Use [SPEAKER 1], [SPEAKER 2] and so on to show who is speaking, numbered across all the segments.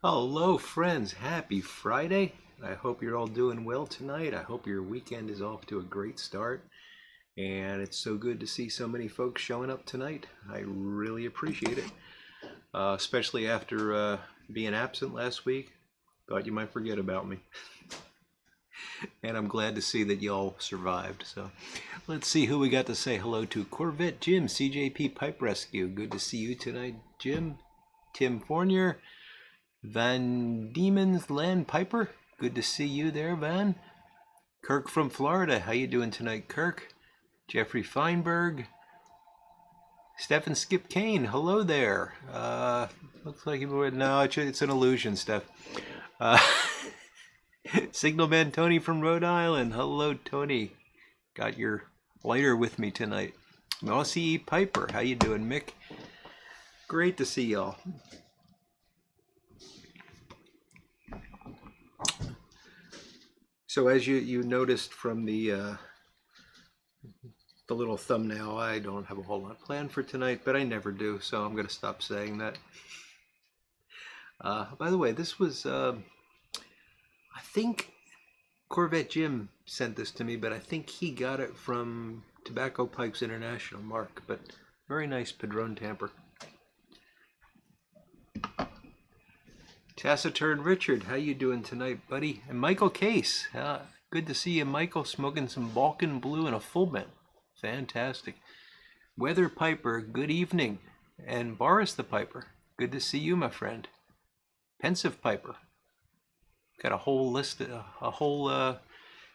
[SPEAKER 1] Hello, friends. Happy Friday. I hope you're all doing well tonight. I hope your weekend is off to a great start. And it's so good to see so many folks showing up tonight. I really appreciate it, especially after being absent last week. Thought you might forget about me. And I'm glad to see that y'all survived. So let's see who we got to say hello to. Corvette Jim, CJP Pipe Rescue. Good to see you tonight, Jim. Tim Fournier. Van Diemen's Land Piper, good to see you there, Van. Kirk from Florida, how you doing tonight, Kirk? Jeffrey Feinberg. Steph and Skip Kane, hello there. Looks like you would, no, it's an illusion, Steph. Signalman Tony from Rhode Island, hello, Tony. Got your lighter with me tonight. Mossy Piper, how you doing, Mick? Great to see y'all. So as you noticed from the little thumbnail, I don't have a whole lot planned for tonight, but I never do, so I'm going to stop saying that. By the way, this was, I think Corvette Jim sent this to me, but I think he got it from Tobacco Pipes International, Mark, but very nice Padron tamper. Taciturn Richard, how you doing tonight, buddy? And Michael Case, good to see you, Michael, smoking some Balkan Blue and a full bent. Fantastic. Weather Piper, good evening. And Boris the Piper, good to see you, my friend. Pensive Piper, got a whole list, a whole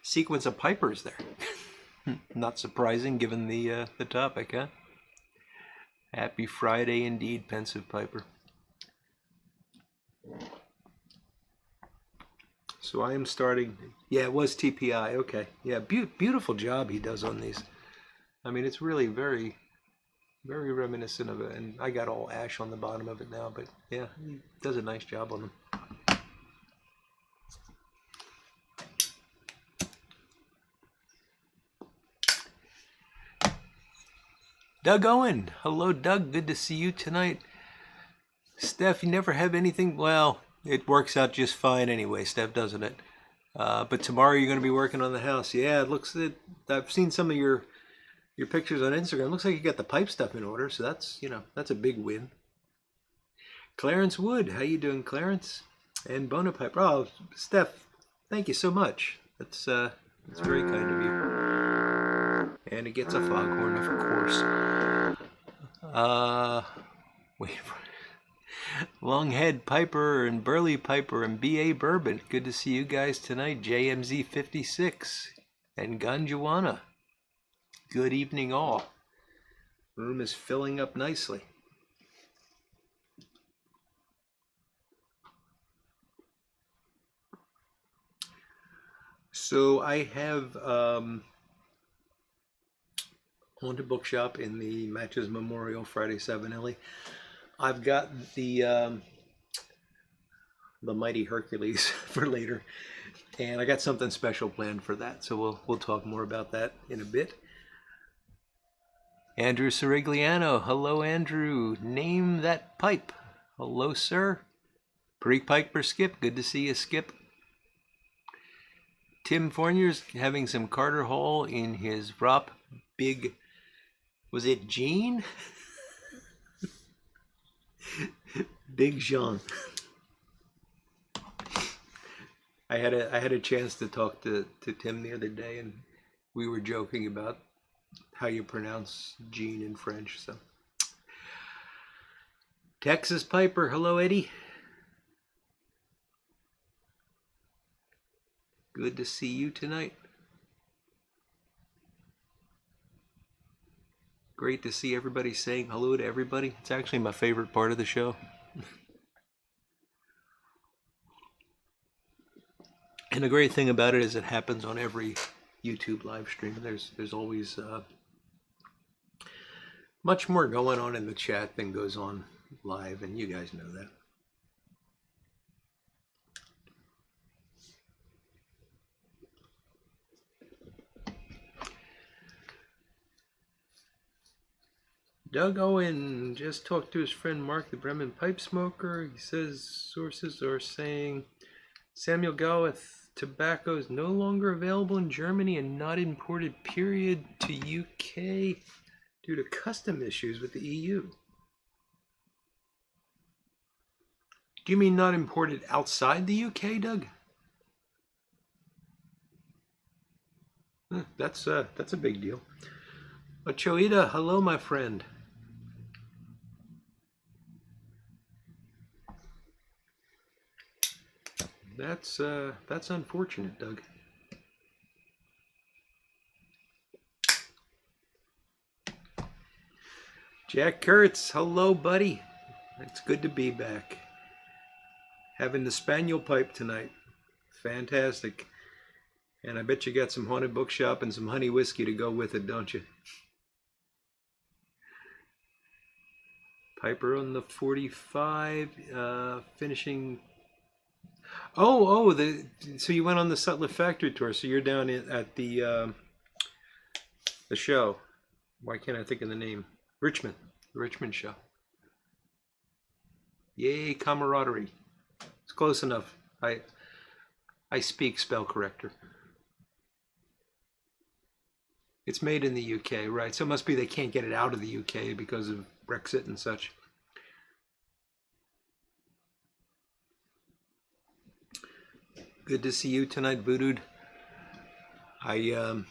[SPEAKER 1] sequence of pipers there. Not surprising given the topic, huh? Happy Friday indeed, Pensive Piper. So I am starting, yeah, it was TPI, okay. Yeah, beautiful job he does on these. I mean, it's really very, very reminiscent of it, and I got all ash on the bottom of it now, but yeah, he does a nice job on them. Doug Owen, hello Doug, good to see you tonight. Steph, you never have anything, well, it works out just fine anyway, Steph, doesn't it? But tomorrow you're going to be working on the house. Yeah, it looks that I've seen some of your pictures on Instagram. It looks like you got the pipe stuff in order, so that's, you know, that's a big win. Clarence Wood, how you doing, Clarence? And Bonapipe. Oh, Steph, thank you so much. That's very kind of you. And it gets a foghorn, of course. Wait for it. Longhead Piper and Burley Piper and B.A. Bourbon. Good to see you guys tonight. JMZ 56 and Ganjuana. Good evening all. Room is filling up nicely. So I have Haunted Bookshop in the Matches Memorial Friday 7 Ellie. I've got the Mighty Hercules for later, and I got something special planned for that. So we'll talk more about that in a bit. Andrew Sirigliano, hello Andrew. Name that pipe. Hello sir. Pre-Piper Skip, good to see you, Skip. Tim Fournier's having some Carter Hall in his Rop Big. Was it Jean? Big Jean. I had a chance to talk to Tim the other day, and we were joking about how you pronounce Jean in French. So, Texas Piper, hello Eddie. Good to see you tonight. Great to see everybody saying hello to everybody. It's actually my favorite part of the show. And the great thing about it is it happens on every YouTube live stream. There's always much more going on in the chat than goes on live, and you guys know that. Doug Owen just talked to his friend Mark, the Bremen pipe smoker. He says sources are saying Samuel Gawith tobacco is no longer available in Germany and not imported, period, to UK due to custom issues with the EU. Do you mean not imported outside the UK, Doug? That's a big deal. Ochoita, hello, my friend. That's unfortunate, Doug. Jack Kurtz, hello, buddy. It's good to be back. Having the Spaniel pipe tonight. Fantastic. And I bet you got some haunted bookshop and some honey whiskey to go with it, don't you? Piper on the 45, finishing. So you went on the Sutler Factory tour. So you're down at the show. Why can't I think of the name? Richmond, the Richmond show. Yay, camaraderie. It's close enough. I speak spell corrector. It's made in the UK, right? So it must be they can't get it out of the UK because of Brexit and such. Good to see you tonight, Voodooed. I'm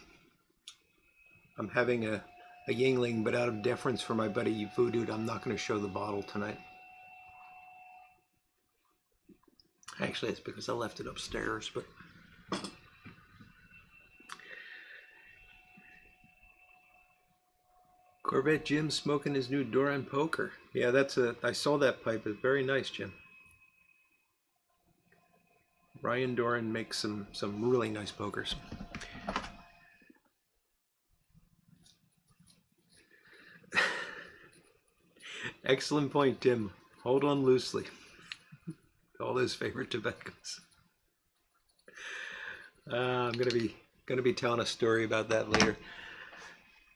[SPEAKER 1] having a Yingling, but out of deference for my buddy Voodooed, I'm not going to show the bottle tonight. Actually, it's because I left it upstairs, but Corvette Jim smoking his new Doran poker. Yeah, I saw that pipe. It's very nice, Jim. Ryan Doran makes some really nice pokers. Excellent point, Tim. Hold on loosely. All his favorite tobaccos. I'm gonna be telling a story about that later.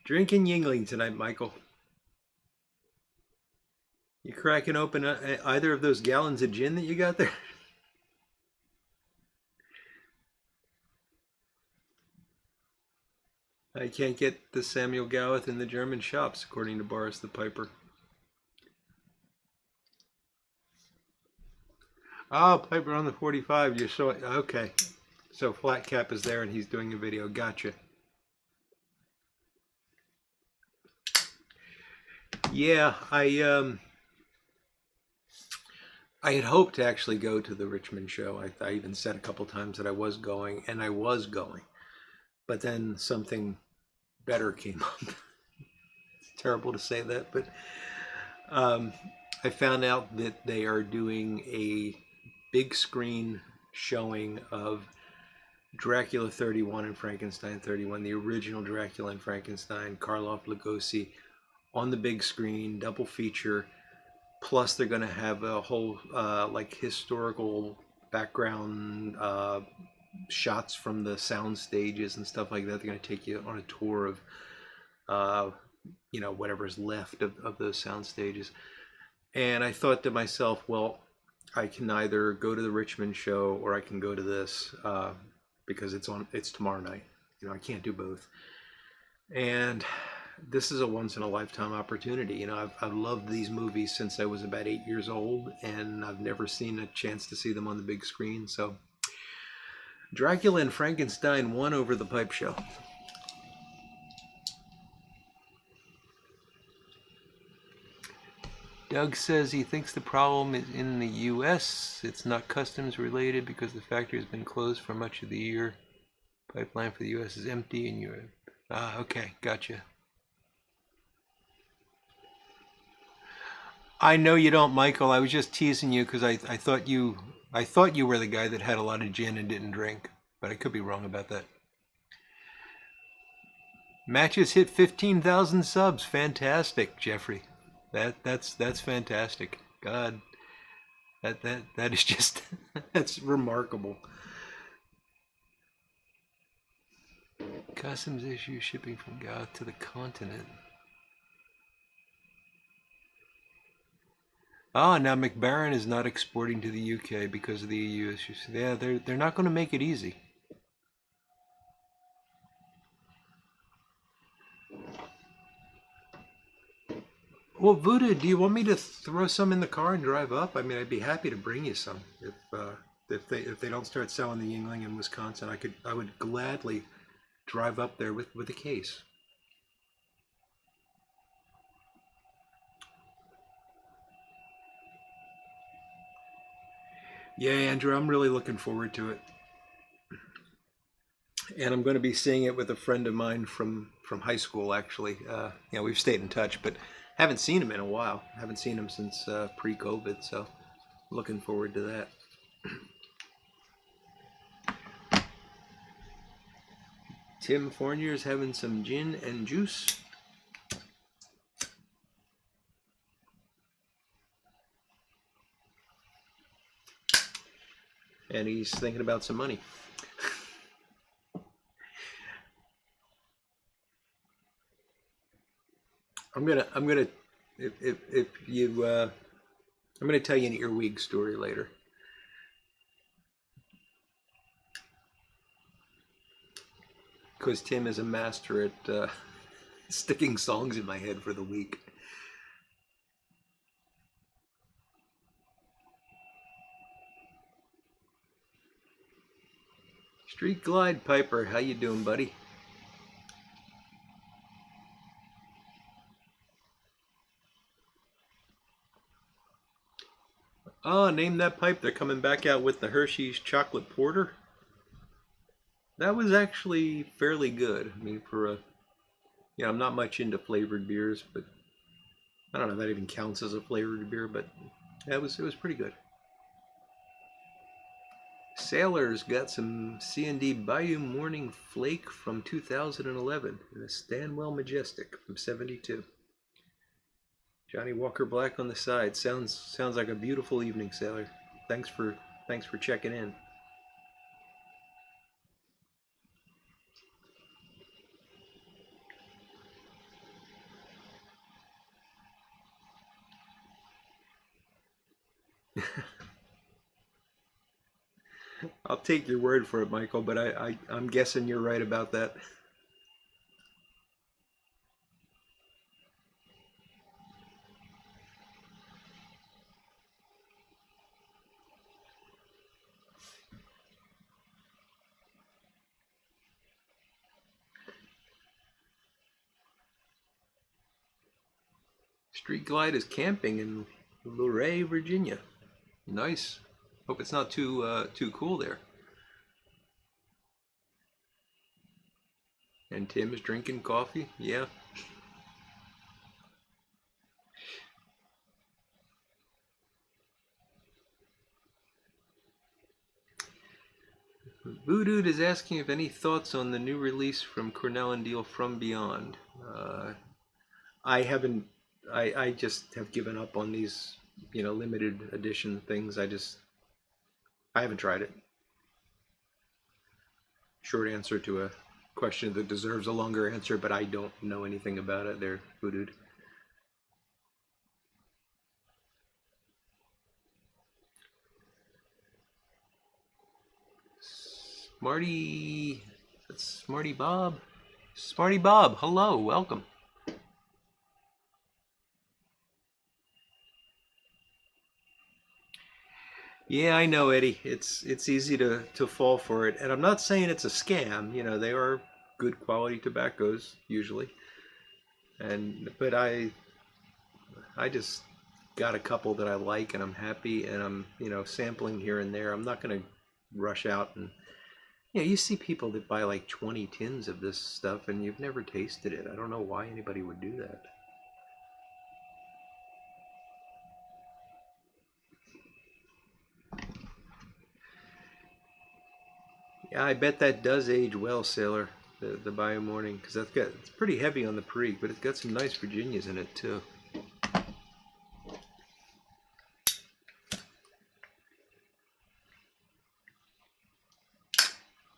[SPEAKER 1] Drinking Yingling tonight, Michael. You cracking open either of those gallons of gin that you got there? I can't get the Samuel Gawith in the German shops, according to Boris the Piper. Oh, Piper on the 45. You're so okay. So Flat Cap is there and he's doing a video. Gotcha. Yeah, I had hoped to actually go to the Richmond show. I even said a couple times that I was going, and I was going. But then something better came up. It's terrible to say that, but I found out that they are doing a big screen showing of Dracula 31 and Frankenstein 31, the original Dracula and Frankenstein, Karloff Lugosi, on the big screen, double feature. Plus, they're going to have a whole like historical background shots from the sound stages and stuff like that. They're going to take you on a tour of whatever's left of those sound stages. And I thought to myself, well, I can either go to the Richmond show or I can go to this because it's tomorrow night. I can't do both. And this is a once in a lifetime opportunity. I've loved these movies since I was about 8 years old, and I've never seen a chance to see them on the big screen. So Dracula and Frankenstein won over the pipe show. Doug says he thinks the problem is in the U.S. It's not customs related because the factory has been closed for much of the year. Pipeline for the U.S. is empty in Europe. Okay, gotcha. I know you don't, Michael. I was just teasing you because I thought you were the guy that had a lot of gin and didn't drink, but I could be wrong about that. Matches hit 15,000 subs. Fantastic, Jeffrey. That's fantastic. God, that is just that's remarkable. Customs issue shipping from Gath to the continent. Oh, now McBaron is not exporting to the UK because of the EU issues. Yeah, they're not going to make it easy. Well, Voodoo, do you want me to throw some in the car and drive up? I mean, I'd be happy to bring you some if they don't start selling the Yingling in Wisconsin. I would gladly drive up there with a case. Yeah, Andrew, I'm really looking forward to it, and I'm going to be seeing it with a friend of mine from high school. Actually, we've stayed in touch, but haven't seen him in a while. Haven't seen him since pre-COVID, so looking forward to that. Tim Fournier's having some gin and juice. And he's thinking about some money. I'm gonna if you I'm gonna tell you an earwig story later. Because Tim is a master at sticking songs in my head for the week. Street Glide Piper, how you doing, buddy? Oh, name that pipe. They're coming back out with the Hershey's Chocolate Porter. That was actually fairly good. I mean, I'm not much into flavored beers, but I don't know if that even counts as a flavored beer, but it was pretty good. Sailor's got some C&D Bayou Morning Flake from 2011 and a Stanwell Majestic from 72. Johnny Walker Black on the side. Sounds like a beautiful evening, Sailor. Thanks for checking in. I'll take your word for it, Michael, but I'm guessing you're right about that. Street Glide is camping in Luray, Virginia. Nice. Hope it's not too cool there. And Tim is drinking coffee. Yeah. Voodoo is asking if any thoughts on the new release from Cornell and Deal From Beyond. I haven't. I just have given up on these, limited edition things. I haven't tried it. Short answer to a question that deserves a longer answer, but I don't know anything about it. They're Voodoo. Smarty, that's Smarty Bob. Smarty Bob, hello, welcome. Yeah, I know, Eddie. It's easy to fall for it, and I'm not saying it's a scam. They are good quality tobaccos usually, but I just got a couple that I like, and I'm happy, and I'm sampling here and there. I'm not gonna rush out and you see people that buy like 20 tins of this stuff, and you've never tasted it. I don't know why anybody would do that. Yeah, I bet that does age well, Sailor, the Bio Morning, because it's pretty heavy on the Perique, but it's got some nice Virginias in it too.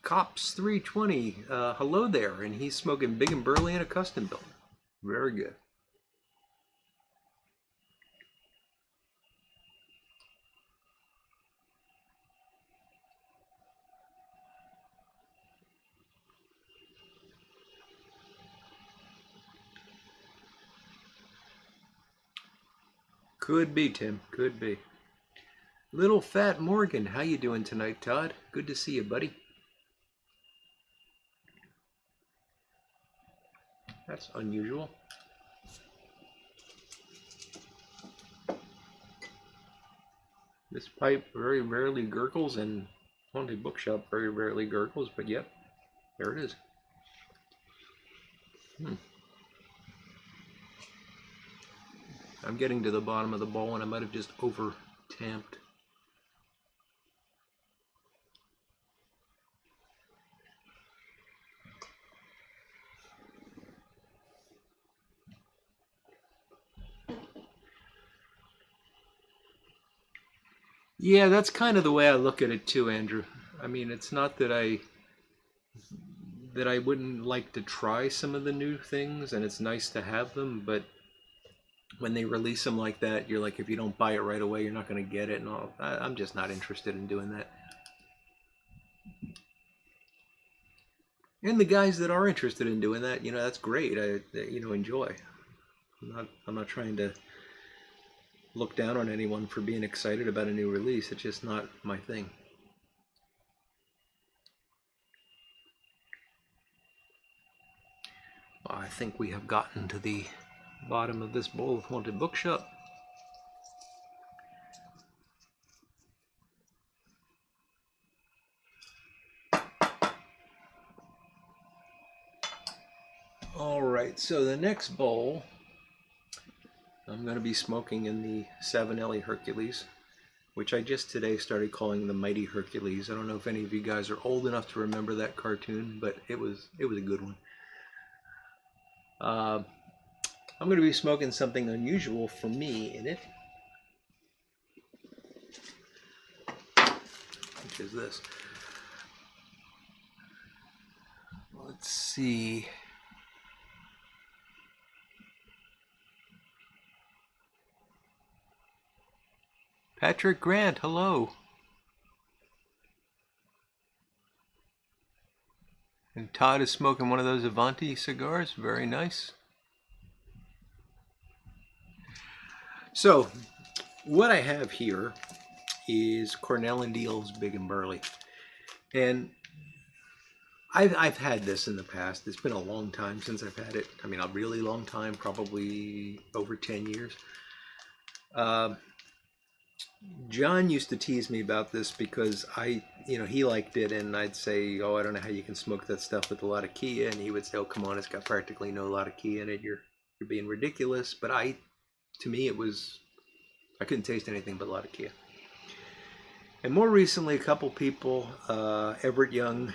[SPEAKER 1] Cops 320, hello there, and he's smoking Big and Burley in a custom build. Very good. Could be, Tim. Could be. Little Fat Morgan, how you doing tonight, Todd? Good to see you, buddy. That's unusual. This pipe very rarely gurgles, and Haunted Bookshop very rarely gurgles, but yep, there it is. I'm getting to the bottom of the bowl, and I might have just over-tamped. Yeah, that's kind of the way I look at it too, Andrew. I mean, it's not that I wouldn't like to try some of the new things, and it's nice to have them, but when they release them like that, you're like, if you don't buy it right away, you're not going to get it, and all. I'm just not interested in doing that. And the guys that are interested in doing that, that's great. Enjoy. I'm not trying to look down on anyone for being excited about a new release. It's just not my thing. I think we have gotten to the bottom of this bowl of Haunted Bookshop. All right, so the next bowl, I'm going to be smoking in the Savinelli Hercules, which I just today started calling the Mighty Hercules. I don't know if any of you guys are old enough to remember that cartoon, but it was a good one. I'm going to be smoking something unusual for me in it, which is this. Let's see. Patrick Grant, hello. And Todd is smoking one of those Avanti cigars. Very nice. So, what I have here is Cornell and Deal's Big and Burly. And I've had this in the past. It's been a long time since I've had it. I mean, a really long time, probably over 10 years. John used to tease me about this because he liked it, and I'd say, oh, I don't know how you can smoke that stuff with a lot of Kia, and he would say, oh, come on, it's got practically no lot of Kia in it. You're being ridiculous. But to me, I couldn't taste anything but a lot of Kia. And more recently, a couple people, Everett Young,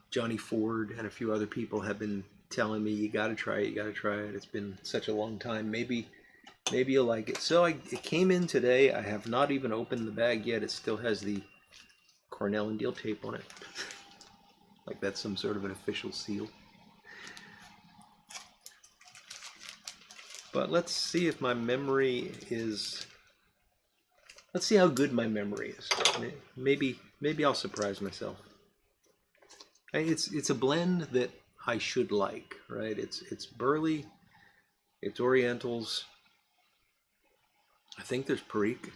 [SPEAKER 1] Johnny Ford, and a few other people have been telling me, you got to try it, you got to try it. It's been such a long time. Maybe you'll like it. So it came in today. I have not even opened the bag yet. It still has the Cornell and Deal tape on it. Like that's some sort of an official seal. But let's see if my memory is... Let's see how good my memory is. Maybe I'll surprise myself. It's a blend that I should like, right? It's burly, it's Orientals. I think there's Perique.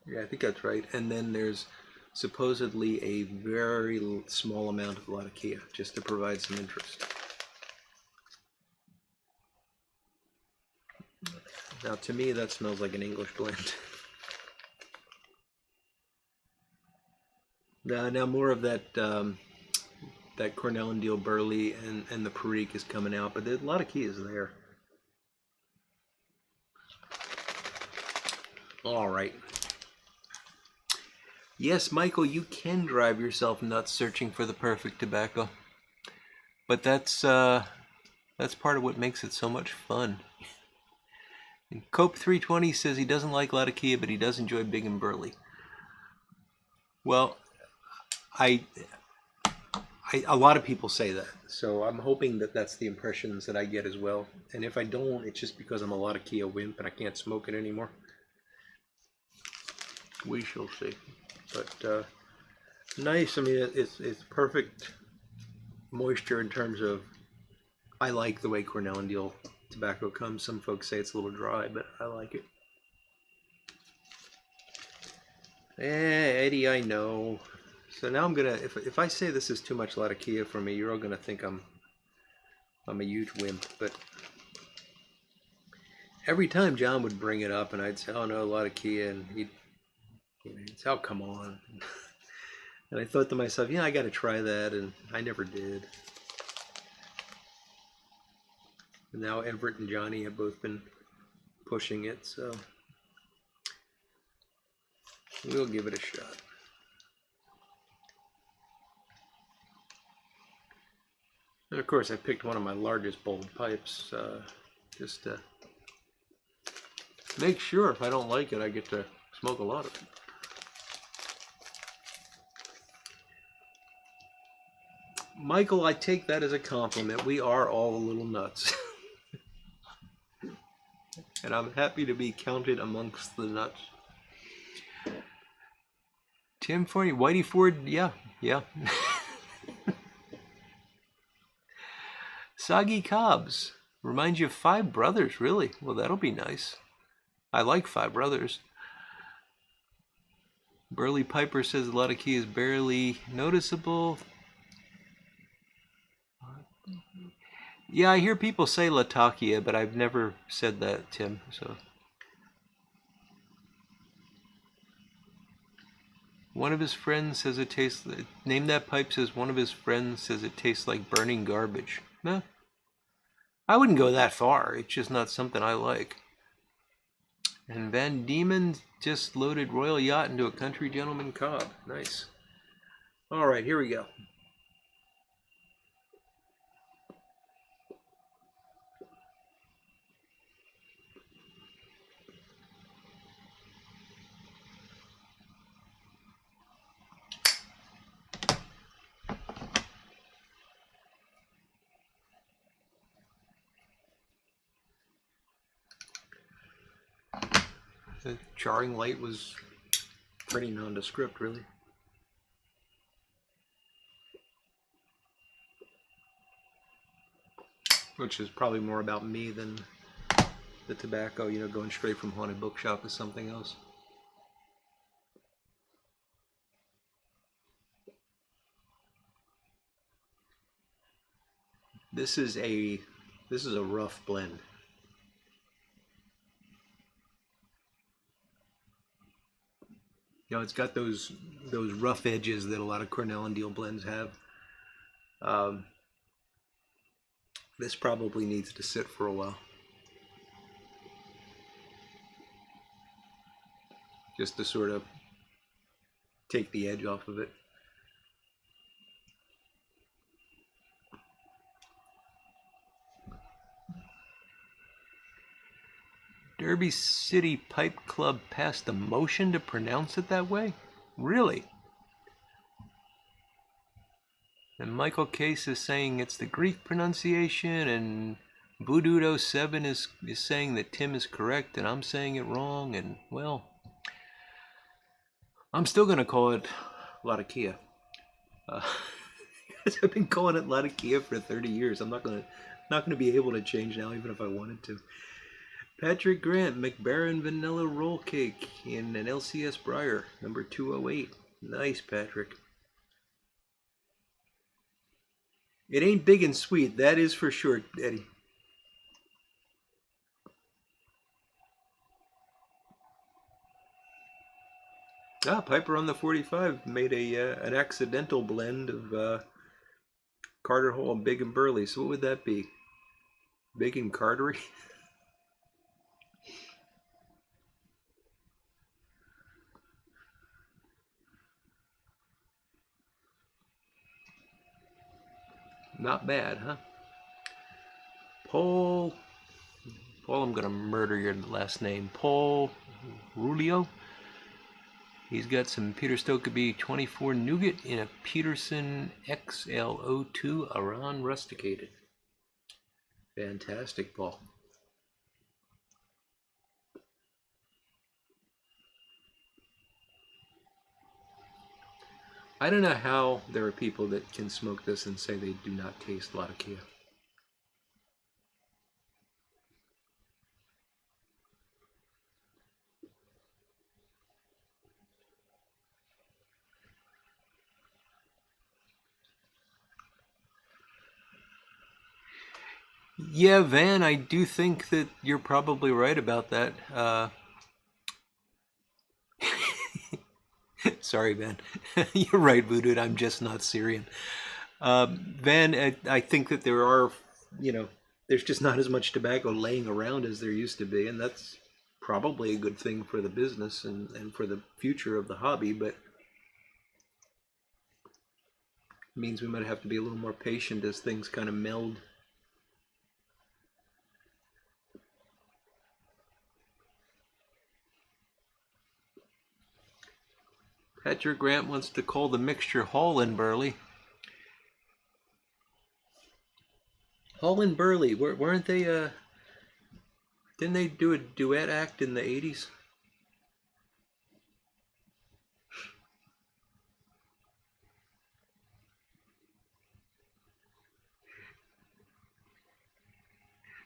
[SPEAKER 1] Yeah, I think that's right. And then there's supposedly a very small amount of Latakia, just to provide some interest. Now, to me, that smells like an English blend. Now more of that that Cornell and Deal Burley and the Perique is coming out, but a lot of Kia is there. All right. Yes, Michael, you can drive yourself nuts searching for the perfect tobacco, but that's part of what makes it so much fun. And Cope 320 says he doesn't like Latakia, but he does enjoy Big and Burly. Well, a lot of people say that, so I'm hoping that that's the impressions that I get as well. And if I don't, it's just because I'm a Latakia wimp and I can't smoke it anymore. We shall see. But nice. I mean, it's perfect moisture in terms of. I like the way Cornell and Deal tobacco comes. Some folks say it's a little dry, but I like it. Eddie, I know. So now I'm gonna, if I say this is too much Latakia for me, you're all gonna think I'm a huge wimp. But every time John would bring it up, and I'd say, "Oh no, Latakia," and he'd say, "Oh, come on." And I thought to myself, I got to try that, and I never did. And now Everett and Johnny have both been pushing it, so we'll give it a shot. And of course, I picked one of my largest bowled pipes, just to make sure if I don't like it, I get to smoke a lot of it. Michael, I take that as a compliment. We are all a little nuts. And I'm happy to be counted amongst the nuts. Tim Forney, Whitey Ford, yeah. Soggy Cobbs, reminds you of Five Brothers, really? Well, that'll be nice. I like Five Brothers. Burley Piper says Latakia is barely noticeable. Yeah, I hear people say Latakia, but I've never said that, Tim. So, one of his friends says it tastes. Name That Pipe says one of his friends says it tastes like burning garbage. No, I wouldn't go that far. It's just not something I like. And Van Diemen just loaded Royal Yacht into a Country Gentleman Cobb. Nice. All right, here we go. The charring light was pretty nondescript, really. Which is probably more about me than the tobacco, going straight from Haunted Bookshop is something else. This is a rough blend. It's got those rough edges that a lot of Cornell and Deal blends have. This probably needs to sit for a while, just to sort of take the edge off of it. Derby City Pipe Club passed a motion to pronounce it that way? Really? And Michael Case is saying it's the Greek pronunciation, and Voodoo07 is saying that Tim is correct and I'm saying it wrong, and well, I'm still going to call it Latakia. I've been calling it Latakia for 30 years. I'm not going to be able to change now, even if I wanted to. Patrick Grant, McBaron Vanilla Roll Cake in an LCS Briar, number 208. Nice, Patrick. It ain't big and sweet, that is for sure, Eddie. Piper on the 45 made an accidental blend of Carter Hall and Big and Burley. So what would that be? Big and Cartery? Not bad, huh? Paul, I'm gonna murder your last name. Paul Rulio. He's got some Peter Stokeby 24 Nougat in a Peterson XL02 Aran rusticated. Fantastic, Paul. I don't know how there are people that can smoke this and say they do not taste Latakia. Yeah, Van, I do think that you're probably right about that. Sorry, Van. You're right, Voodoo. I'm just not Syrian. Van, I think that there are, you know, there's just not as much tobacco laying around as there used to be, and that's probably a good thing for the business and for the future of the hobby, but it means we might have to be a little more patient as things kind of meld. Patrick Grant wants to call the mixture Hall and Burley. Hall and Burley, weren't they, didn't they do a duet act in the 80s?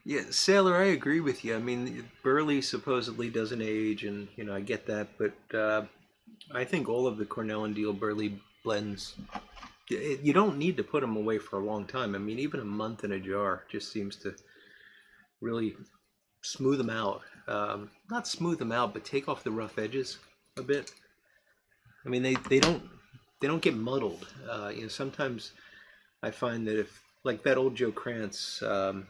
[SPEAKER 1] Yeah, Sailor, I agree with you. I mean, Burley supposedly doesn't age, and I get that, but I think all of the Cornell and Deal Burley blends, you don't need to put them away for a long time. I mean, even a month in a jar just seems to really smooth them out. Not smooth them out, but take off the rough edges a bit. I mean, they don't get muddled. Sometimes I find that if like that old Joe Krantz, the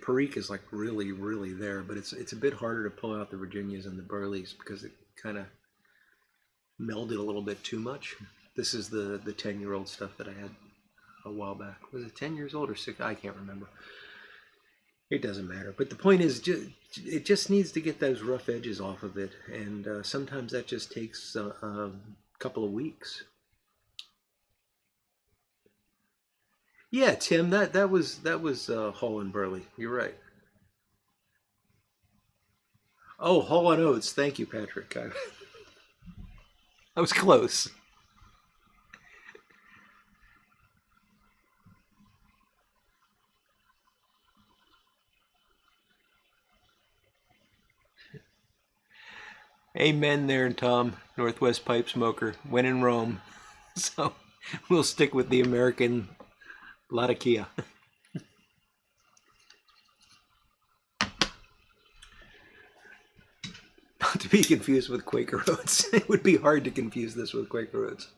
[SPEAKER 1] Perique is like really really there, but it's a bit harder to pull out the Virginias and the Burleys because it kind of melded a little bit too much. This is the 10-year-old stuff that I had a while back. Was it 10 years old or six? I can't remember. It doesn't matter. But the point is, it just needs to get those rough edges off of it, and sometimes that just takes a couple of weeks. Yeah, Tim, that was Hall and Burley. You're right. Oh, Hall and Oates. Thank you, Patrick. I was close. Amen there, Tom. Northwest Pipe Smoker. When in Rome. So we'll stick with the American Latakia. Not to be confused with Quaker Oats. It would be hard to confuse this with Quaker Oats.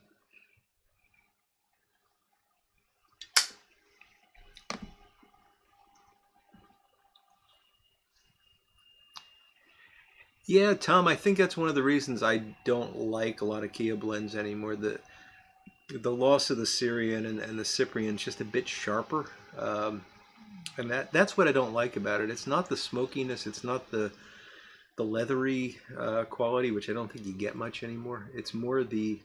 [SPEAKER 1] Yeah, Tom, I think that's one of the reasons I don't like a lot of Kia blends anymore. The loss of the Syrian and the Cyprian's just a bit sharper. And that's what I don't like about it. It's not the smokiness, it's not the leathery quality, which I don't think you get much anymore. It's more the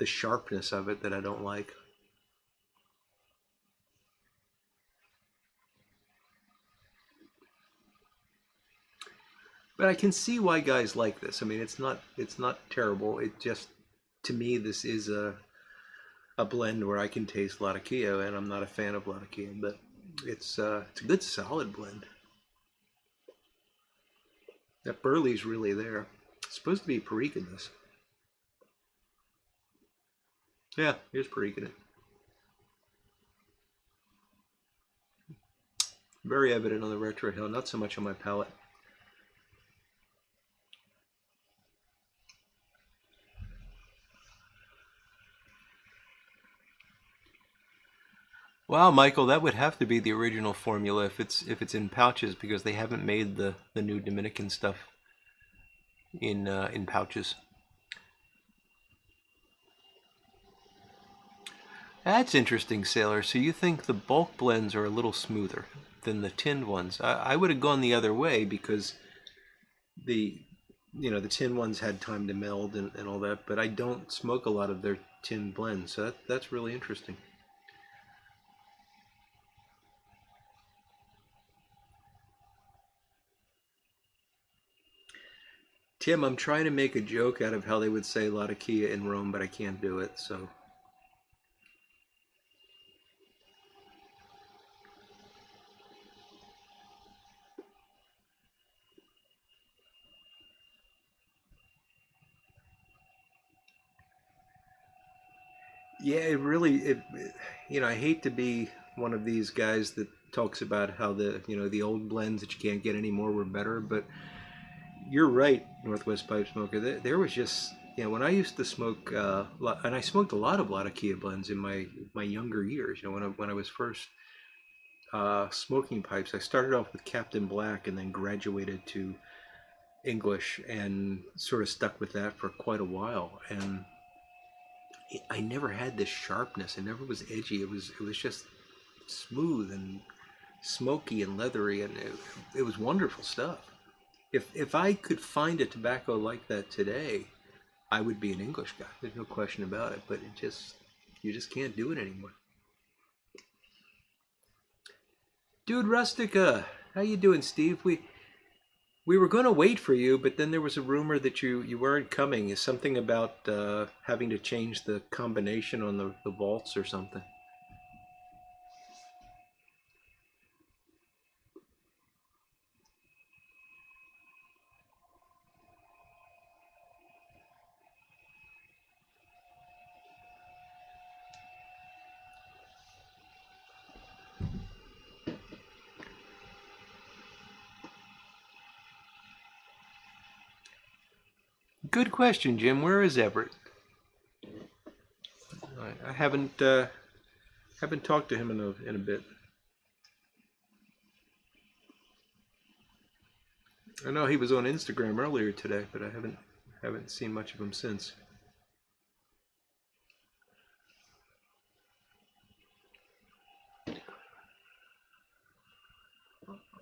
[SPEAKER 1] sharpness of it that I don't like. But I can see why guys like this. I mean, it's not terrible. It just to me this is a blend where I can taste Latakia, and I'm not a fan of Latakia, but it's a good solid blend. That burley's really there. It's supposed to be Perique in this. Yeah, here's Perique in it. Very evident on the retro hill, not so much on my palate. Wow, Michael, that would have to be the original formula if it's in pouches because they haven't made the new Dominican stuff in pouches. That's interesting, Sailor. So you think the bulk blends are a little smoother than the tinned ones? I would have gone the other way because the the tin ones had time to meld and all that, but I don't smoke a lot of their tin blends, so that's really interesting. Tim, I'm trying to make a joke out of how they would say Latakia in Rome, but I can't do it. So yeah, it really I hate to be one of these guys that talks about how the old blends that you can't get anymore were better. But you're right, Northwest Pipe Smoker. There was just, when I used to smoke, and I smoked a lot of Latakia blends in my younger years. When I was first smoking pipes, I started off with Captain Black and then graduated to English and sort of stuck with that for quite a while. And I never had this sharpness. It never was edgy. It was just smooth and smoky and leathery, and it was wonderful stuff. If I could find a tobacco like that today, I would be an English guy. There's no question about it. But you just can't do it anymore. Dude Rustica, how you doing, Steve? We were going to wait for you, but then there was a rumor that you weren't coming. Is something about having to change the combination on the vaults or something? Good question, Jim. Where is Everett? I haven't talked to him in a bit. I know he was on Instagram earlier today, but I haven't seen much of him since.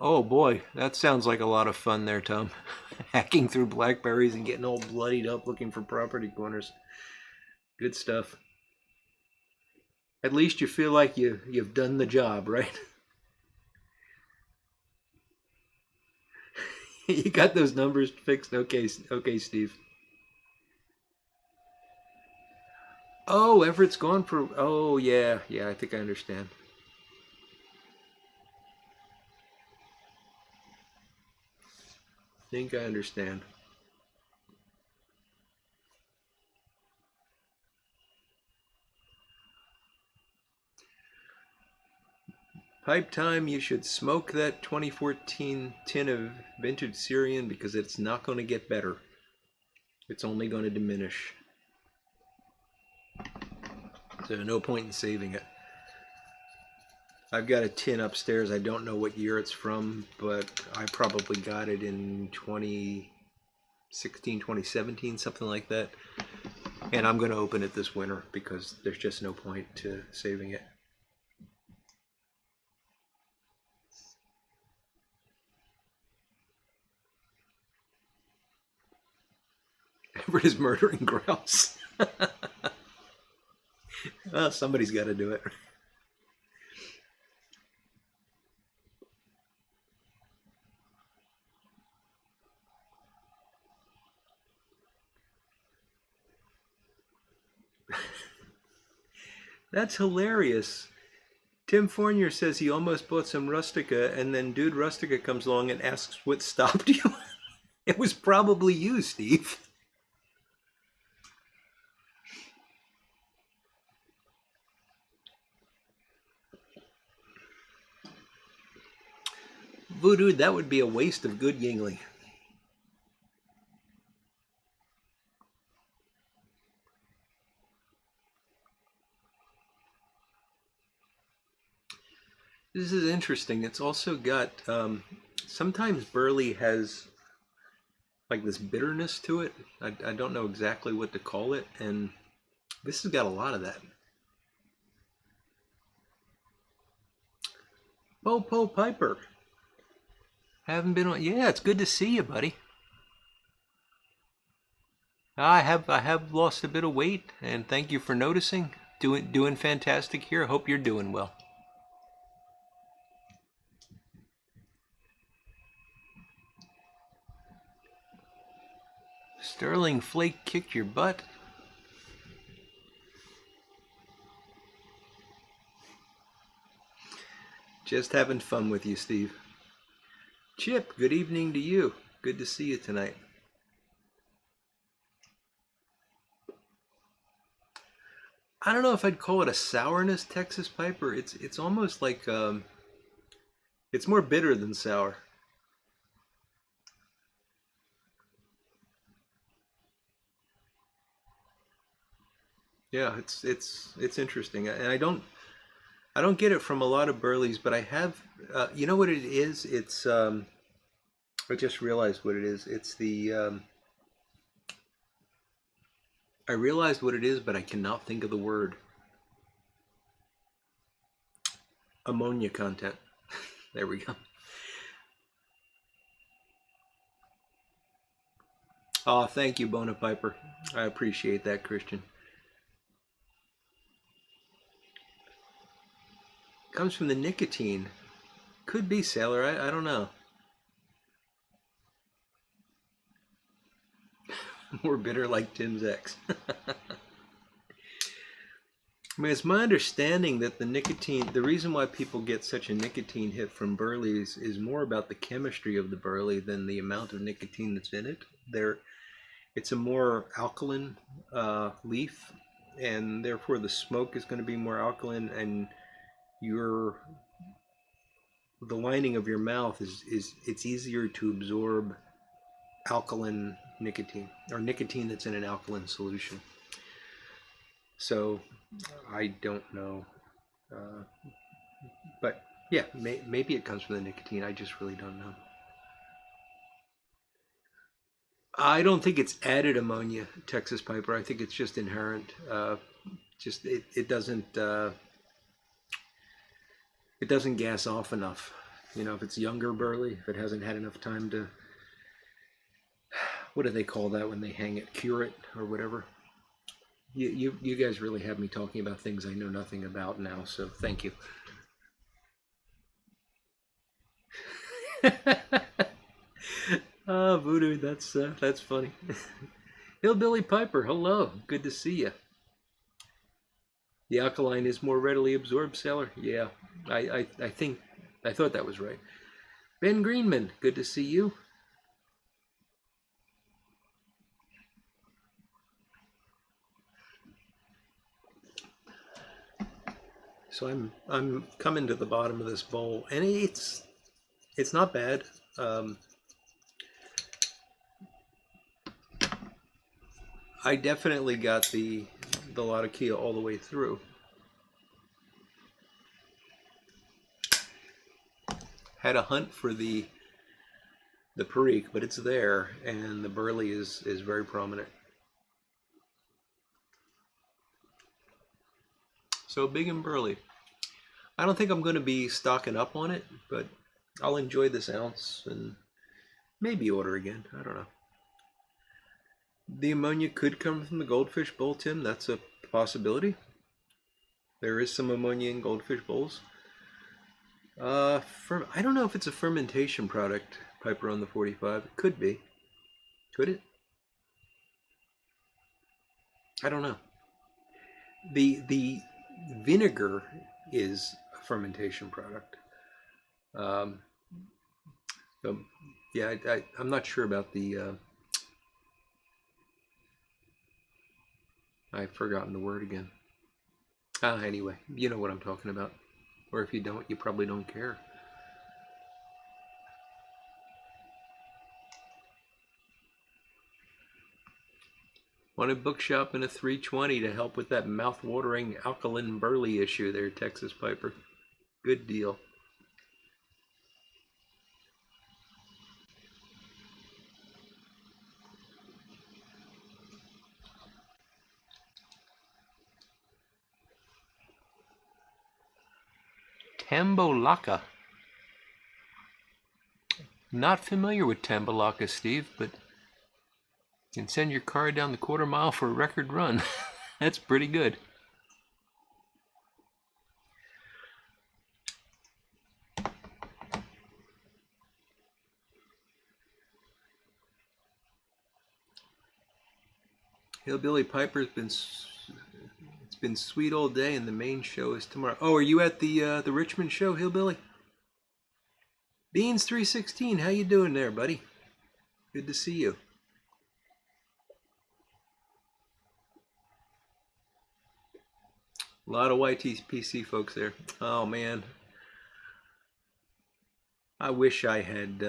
[SPEAKER 1] Oh boy, that sounds like a lot of fun there, Tom. Hacking through blackberries and getting all bloodied up looking for property corners. Good stuff. At least you feel like you've done the job, right? You got those numbers fixed? Okay, okay, Steve. Oh, Everett's gone for. Oh, yeah, yeah. I think I understand. Think I understand. Pipe time. You should smoke that 2014 tin of vintage Syrian because it's not going to get better. It's only going to diminish. So no point in saving it. I've got a tin upstairs. I don't know what year it's from, but I probably got it in 2016, 2017, something like that. And I'm going to open it this winter because there's just no point to saving it. Everett is murdering grouse. Well, somebody's got to do it. That's hilarious. Tim Fournier says he almost bought some Rustica, and then Dude Rustica comes along and asks what stopped you. It was probably you, Steve. Voodoo, that would be a waste of good Yingling. This is interesting. It's also got sometimes Burley has like this bitterness to it. I don't know exactly what to call it, and this has got a lot of that. Popo Piper. Haven't been on. Yeah, it's good to see you, buddy. I have lost a bit of weight, and thank you for noticing. Doing fantastic here. Hope you're doing well. Sterling Flake kicked your butt. Just having fun with you, Steve. Chip, good evening to you. Good to see you tonight. I don't know if I'd call it a sourness Texas Piper. It's almost like it's more bitter than sour. Yeah, it's interesting, and I don't get it from a lot of burleys, but I have. You know what it is? It's I just realized what it is. It's the I realized what it is, but I cannot think of the word. Ammonia content. There we go. Oh, thank you, Bona Piper. I appreciate that, Christian. Comes from the nicotine. Could be sailor. I don't know. More bitter like Tim's ex. I mean, it's my understanding that the nicotine, the reason why people get such a nicotine hit from burleys is more about the chemistry of the burley than the amount of nicotine that's in it. It's a more alkaline leaf, and therefore the smoke is going to be more alkaline, and your the lining of your mouth is it's easier to absorb alkaline nicotine or nicotine that's in an alkaline solution. So I don't know, uh, but yeah, maybe it comes from the nicotine. I just really don't know. I don't think it's added ammonia, Texas Piper. I think it's just inherent. Just it doesn't gas off enough. You know, if it's younger burley, if it hasn't had enough time to, what do they call that when they hang it, cure it or whatever. You guys really have me talking about things I know nothing about now. So thank you. Ah, Voodoo, that's funny. Hillbilly Piper, hello, good to see you. The alkaline is more readily absorbed, Sailor. Yeah, I think I thought that was right. Ben Greenman, good to see you. So I'm coming to the bottom of this bowl, and it's not bad. Um, I definitely got the Latakia all the way through. Had a hunt for the Perique, but it's there, and the burley is very prominent. So big and burley. I don't think I'm going to be stocking up on it, but I'll enjoy this ounce and maybe order again. I don't know. The ammonia could come from the goldfish bowl, Tim. That's a possibility. There is some ammonia in goldfish bowls. I don't know if it's a fermentation product, Piper on the 45. It could be. Could it? I don't know. The vinegar is a fermentation product. Um, so yeah, I'm not sure about the. I've forgotten the word again. Anyway, you know what I'm talking about. Or if you don't, you probably don't care. Want a bookshop and a 320 to help with that mouth-watering alkaline burley issue there, Texas Piper. Good deal. Tambolaka. Not familiar with Tambolaka, Steve, but you can send your car down the quarter mile for a record run. That's pretty good. Hillbilly Piper's been sweet all day, and the main show is tomorrow. Oh, are you at the Richmond show, Hillbilly? Beans 316, how you doing there, buddy? Good to see you. A lot of YTPC folks there. Oh man, I wish I had.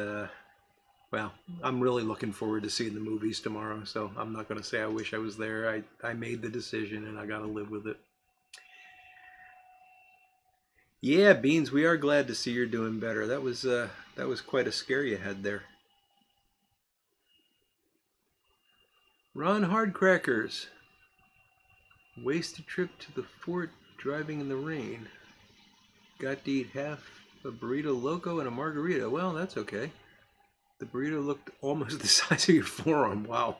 [SPEAKER 1] Well, I'm really looking forward to seeing the movies tomorrow, so I'm not going to say I wish I was there. I made the decision and I got to live with it. Yeah, Beans, we are glad to see you're doing better. That was quite a scare you had there. Ron Hardcrackers. Wasted trip to the fort driving in the rain. Got to eat half a burrito loco and a margarita. Well, that's okay. The burrito looked almost the size of your forearm. Wow.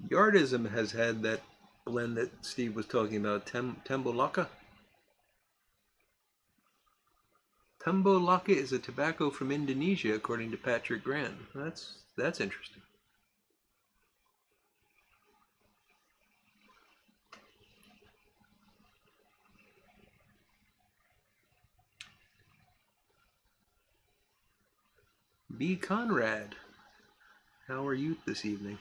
[SPEAKER 1] Yardism has had that blend that Steve was talking about, Tembolaka. Tembolaka is a tobacco from Indonesia, according to Patrick Grant. That's interesting. B. Conrad, how are you this evening?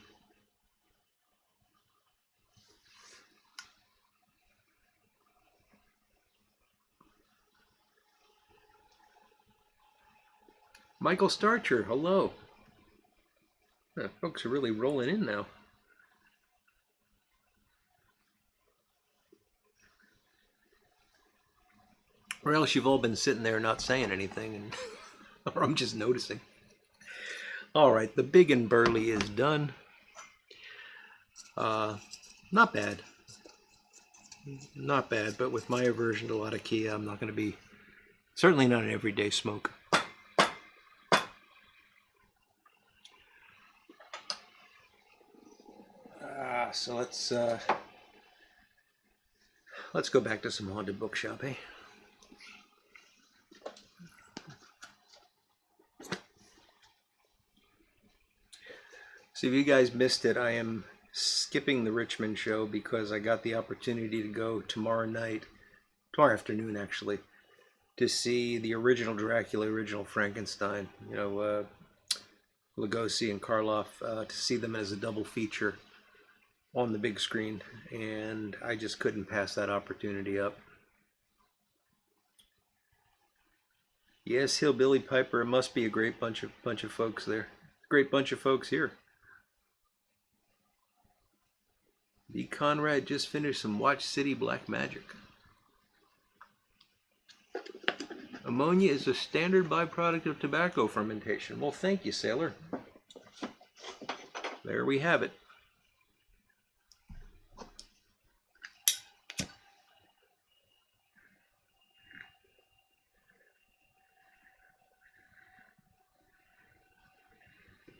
[SPEAKER 1] Michael Starcher, hello. Folks are really rolling in now. Or else you've all been sitting there not saying anything, and or I'm just noticing. All right, the big and burly is done. Not bad. Not bad, but with my aversion to Latakia, I'm not going to be, certainly not an everyday smoker. So let's go back to some haunted bookshop, eh? So if you guys missed it, I am skipping the Richmond show because I got the opportunity to go tomorrow afternoon actually, to see the original Dracula, original Frankenstein, Lugosi and Karloff, to see them as a double feature on the big screen, and I just couldn't pass that opportunity up. Yes, Hillbilly Piper, it must be a great bunch of folks there. Great bunch of folks here. B. Conrad just finished some Watch City Black Magic. Ammonia is a standard byproduct of tobacco fermentation. Well, thank you, Sailor. There we have it.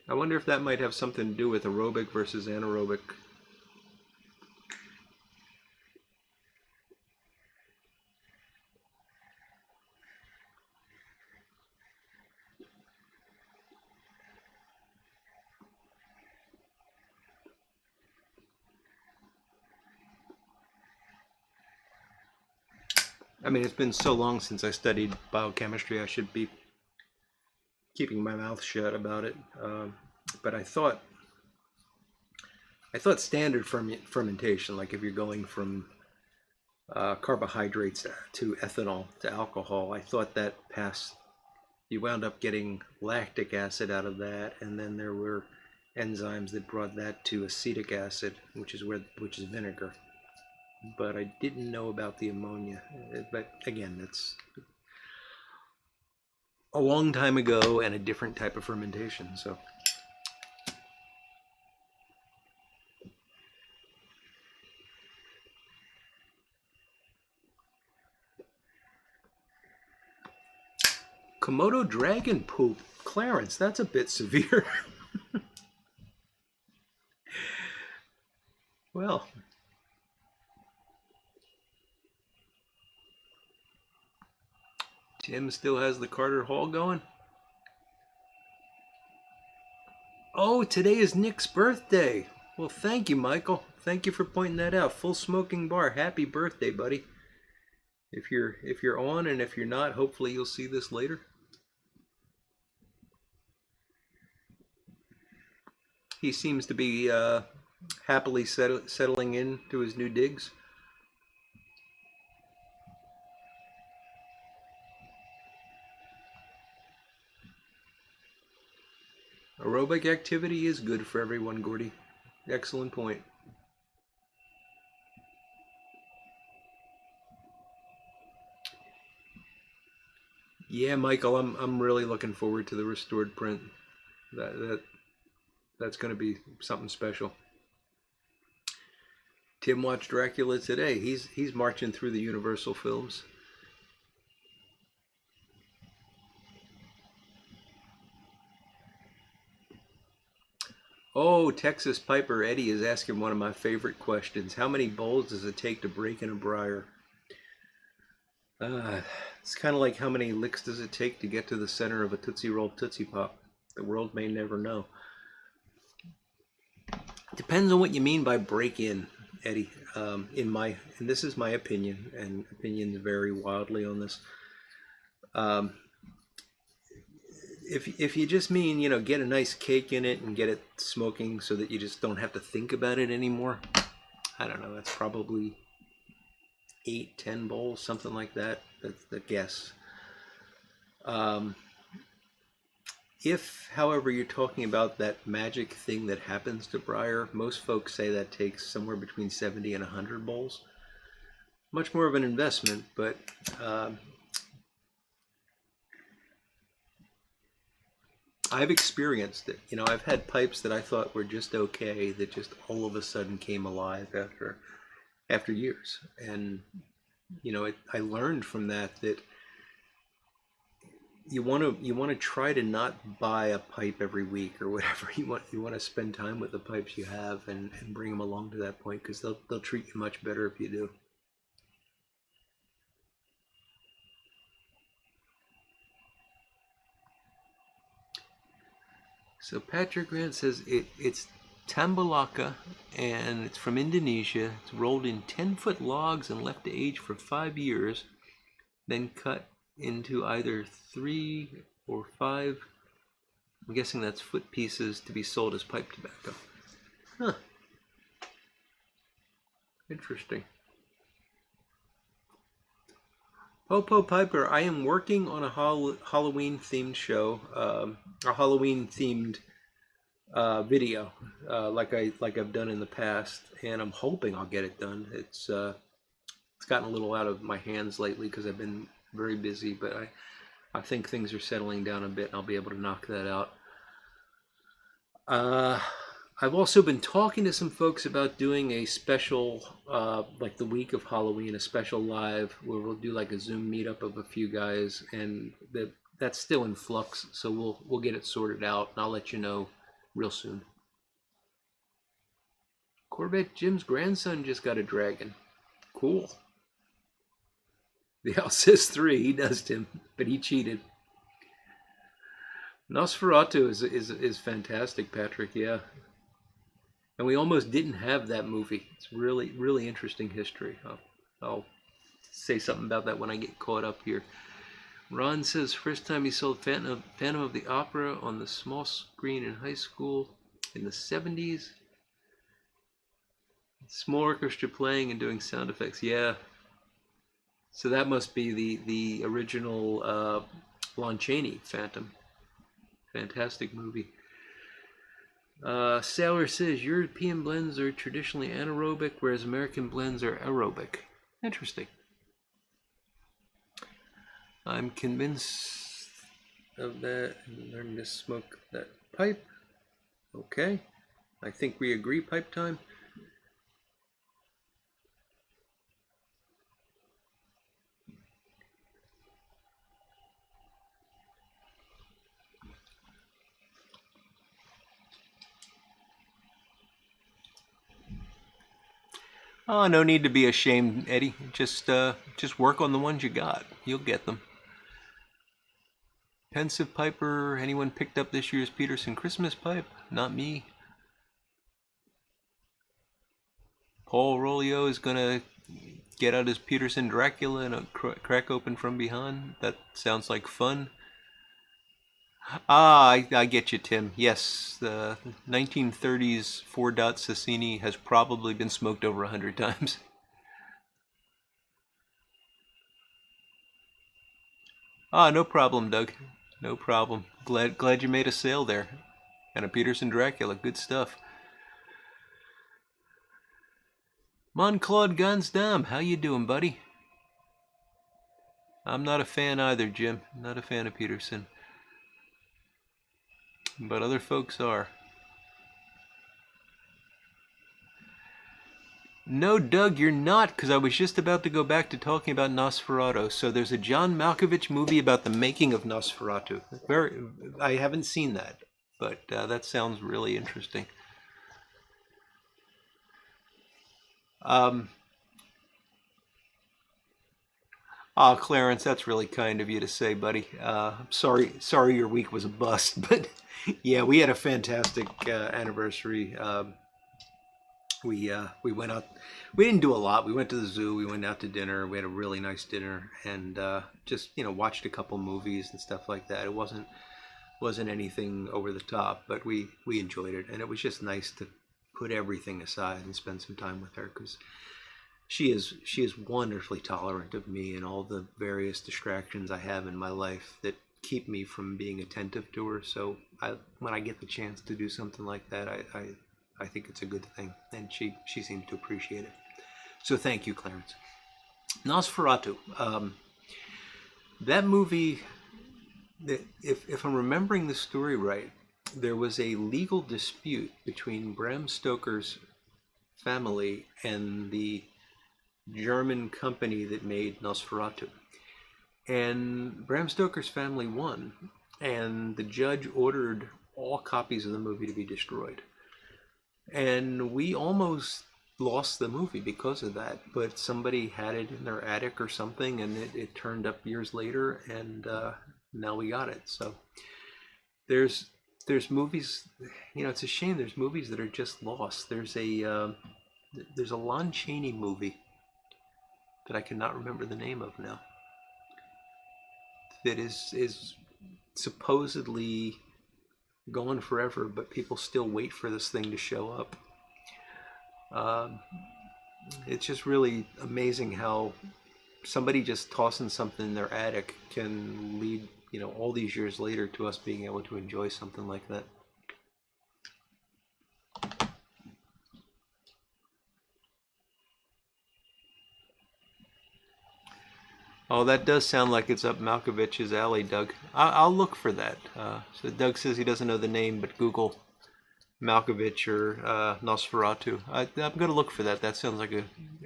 [SPEAKER 1] I wonder if that might have something to do with aerobic versus anaerobic. I mean, it's been so long since I studied biochemistry, I should be keeping my mouth shut about it. But I thought standard fermentation, like if you're going from carbohydrates to ethanol to alcohol, I thought that passed. You wound up getting lactic acid out of that, and then there were enzymes that brought that to acetic acid, which is vinegar. But I didn't know about the ammonia. But again, that's a long time ago and a different type of fermentation. So Komodo dragon poop, Clarence, that's a bit severe. Well, Tim still has the Carter Hall going. Oh, today is Nick's birthday. Well, thank you, Michael. Thank you for pointing that out. Full Smoking Bar. Happy birthday, buddy. If you're on, and if you're not, hopefully you'll see this later. He seems to be happily settling into his new digs. Aerobic activity is good for everyone, Gordy. Excellent point. Yeah, Michael, I'm really looking forward to the restored print. That's going to be something special. Tim watched Dracula today. He's marching through the Universal films. Oh, Texas Piper Eddie is asking one of my favorite questions. How many bowls does it take to break in a briar? It's kind of like how many licks does it take to get to the center of a Tootsie Roll Tootsie Pop? The world may never know. Depends on what you mean by break in, Eddie. And this is my opinion, and opinions vary wildly on this. If you just mean, get a nice cake in it and get it smoking so that you just don't have to think about it anymore, I don't know, that's probably 8-10 bowls, something like that. That's the guess. If, however, you're talking about that magic thing that happens to briar, most folks say that takes somewhere between 70 and 100 bowls. Much more of an investment, but I've experienced it. I've had pipes that I thought were just okay that just all of a sudden came alive after years. And I learned from that you want to try to not buy a pipe every week or whatever. You want to spend time with the pipes you have and bring them along to that point, because they'll treat you much better if you do. So Patrick Grant says it's Tambalaka, and it's from Indonesia. It's rolled in 10-foot logs and left to age for 5 years, then cut into either 3 or 5, I'm guessing that's foot pieces, to be sold as pipe tobacco. Huh. Interesting. Popo Piper, I am working on a Halloween themed show, a Halloween themed video, like I've done in the past, and I'm hoping I'll get it done. It's gotten a little out of my hands lately because I've been very busy, but I think things are settling down a bit, and I'll be able to knock that out. I've also been talking to some folks about doing a special, like the week of Halloween, a special live where we'll do like a Zoom meetup of a few guys, and that's still in flux, so we'll get it sorted out, and I'll let you know real soon. Corvette Jim's grandson just got a dragon. Cool. The Owl says 3. He does, Tim, but he cheated. Nosferatu is fantastic, Patrick. Yeah, and we almost didn't have that movie. It's really, really interesting history. I'll say something about that when I get caught up here. Ron says first time he saw Phantom of the Opera on the small screen in high school in the 70s. Small orchestra playing and doing sound effects. Yeah. So that must be the original Lon Chaney Phantom. Fantastic movie. Sailor says European blends are traditionally anaerobic, whereas American blends are aerobic. Interesting. I'm convinced of that. Learning to smoke that pipe. Okay. I think we agree, pipe time. Oh, no need to be ashamed, Eddie. Just work on the ones you got. You'll get them. Pensive Piper, anyone picked up this year's Peterson Christmas pipe? Not me. Paul Rolio is gonna get out his Peterson Dracula and crack open from behind. That sounds like fun. Ah, I get you, Tim. Yes, the 1930s 4-dot Sassini has probably been smoked over 100 times. Ah, no problem, Doug. No problem. Glad you made a sale there. And a Peterson Dracula. Good stuff. Mon Claude Gansdam, how you doing, buddy? I'm not a fan either, Jim. Not a fan of Peterson. But other folks are. No, Doug, you're not, because I was just about to go back to talking about Nosferatu. So there's a John Malkovich movie about the making of Nosferatu. I haven't seen that, but that sounds really interesting. Um, Clarence, that's really kind of you to say, buddy. Sorry your week was a bust, but yeah, we had a fantastic anniversary. We went out. We didn't do a lot. We went to the zoo. We went out to dinner. We had a really nice dinner, and just watched a couple movies and stuff like that. It wasn't anything over the top, but we enjoyed it, and it was just nice to put everything aside and spend some time with her because she is wonderfully tolerant of me and all the various distractions I have in my life that keep me from being attentive to her. So when I get the chance to do something like that, I think it's a good thing, and she seems to appreciate it. So thank you, Clarence. Nosferatu. That movie, if I'm remembering the story right, there was a legal dispute between Bram Stoker's family and the German company that made Nosferatu. And Bram Stoker's family won, and the judge ordered all copies of the movie to be destroyed. And we almost lost the movie because of that, but somebody had it in their attic or something, and it turned up years later, and now we got it. So there's movies, it's a shame there's movies that are just lost. There's a Lon Chaney movie that I cannot remember the name of now that is supposedly gone forever, but people still wait for this thing to show up. Um, it's just really amazing how somebody just tossing something in their attic can lead, all these years later to us being able to enjoy something like that. Oh, that does sound like it's up Malkovich's alley, Doug. I'll look for that. So Doug says he doesn't know the name, but Google Malkovich or Nosferatu. I'm going to look for that. That sounds like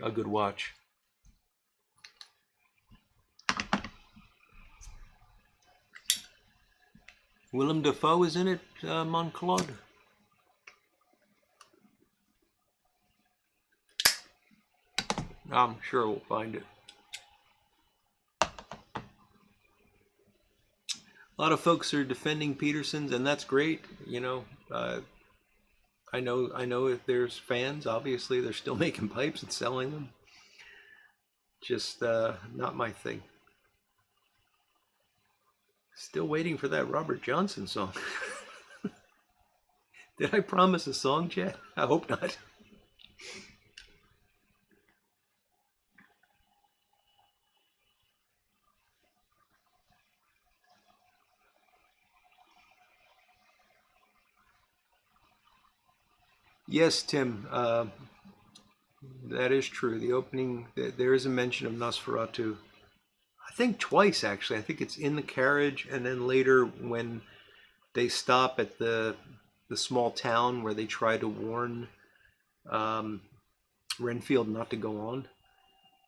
[SPEAKER 1] a good watch. Willem Dafoe is in it, Monclaude? I'm sure we'll find it. A lot of folks are defending Peterson's, and that's great. I know if there's fans, obviously they're still making pipes and selling them. Just not my thing. Still waiting for that Robert Johnson song. Did I promise a song, Chad? I hope not. Yes, Tim, that is true. The opening, there is a mention of Nosferatu. I think twice, actually. I think it's in the carriage, and then later when they stop at the small town where they try to warn um, Renfield not to go on.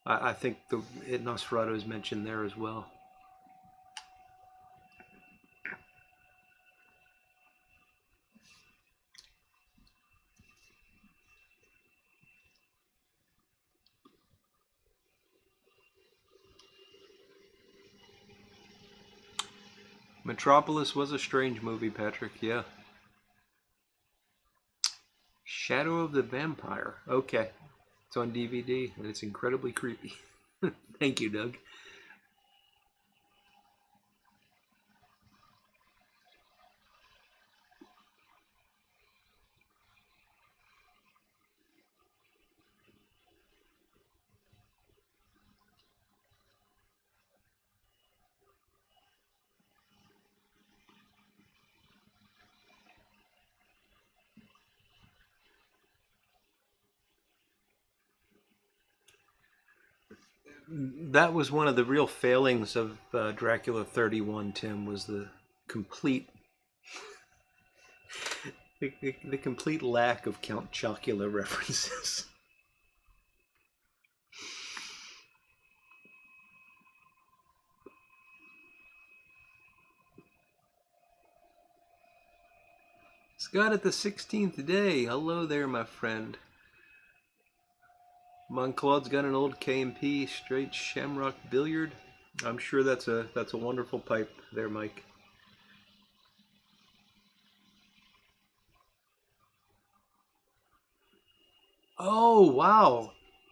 [SPEAKER 1] I think Nosferatu is mentioned there as well. Metropolis was a strange movie, Patrick. Yeah. Shadow of the Vampire. Okay. It's on DVD and it's incredibly creepy. Thank you, Doug. That was one of the real failings of Dracula 31, Tim, was complete the complete lack of Count Chocula references. Scott at the 16th day. Hello there, my friend. Monclaude's got an old K&P straight shamrock billiard. I'm sure that's a wonderful pipe there, Mike. Oh, wow.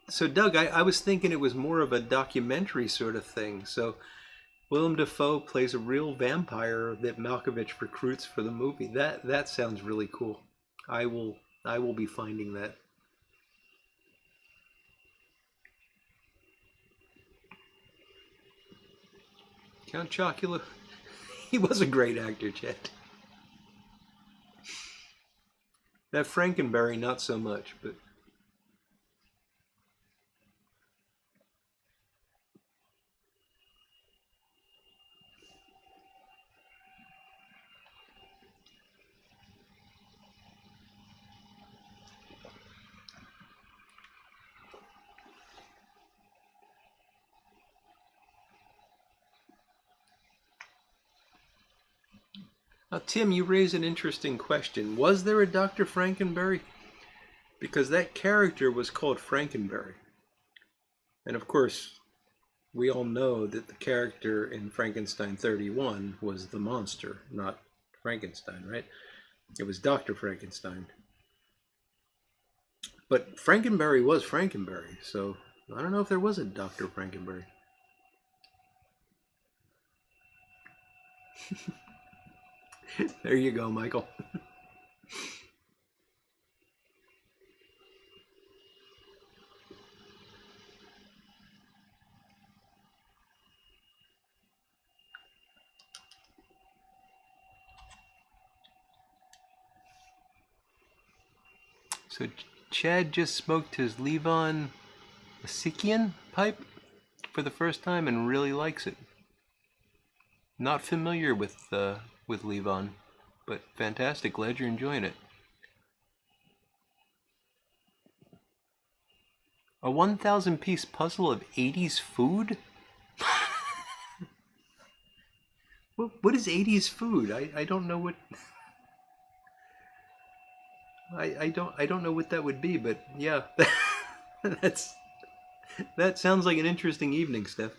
[SPEAKER 1] So, Doug, I was thinking it was more of a documentary sort of thing. So, Willem Dafoe plays a real vampire that Malkovich recruits for the movie. That sounds really cool. I will I will be finding that. Count Chocula, he was a great actor, Chet. That Frankenberry, not so much, but now, Tim, you raise an interesting question. Was there a Dr. Frankenberry? Because that character was called Frankenberry. And of course, we all know that the character in Frankenstein 31 was the monster, not Frankenstein, right? It was Dr. Frankenstein. But Frankenberry was Frankenberry, so I don't know if there was a Dr. Frankenberry. There you go, Michael. So Chad just smoked his Levon Sikian pipe for the first time and really likes it. Not familiar with Levon, but fantastic. Glad you're enjoying it. A 1,000 piece puzzle of 80s food? What is 80s food? I don't know what I don't know what that would be, but yeah. That's that sounds like an interesting evening, Steph.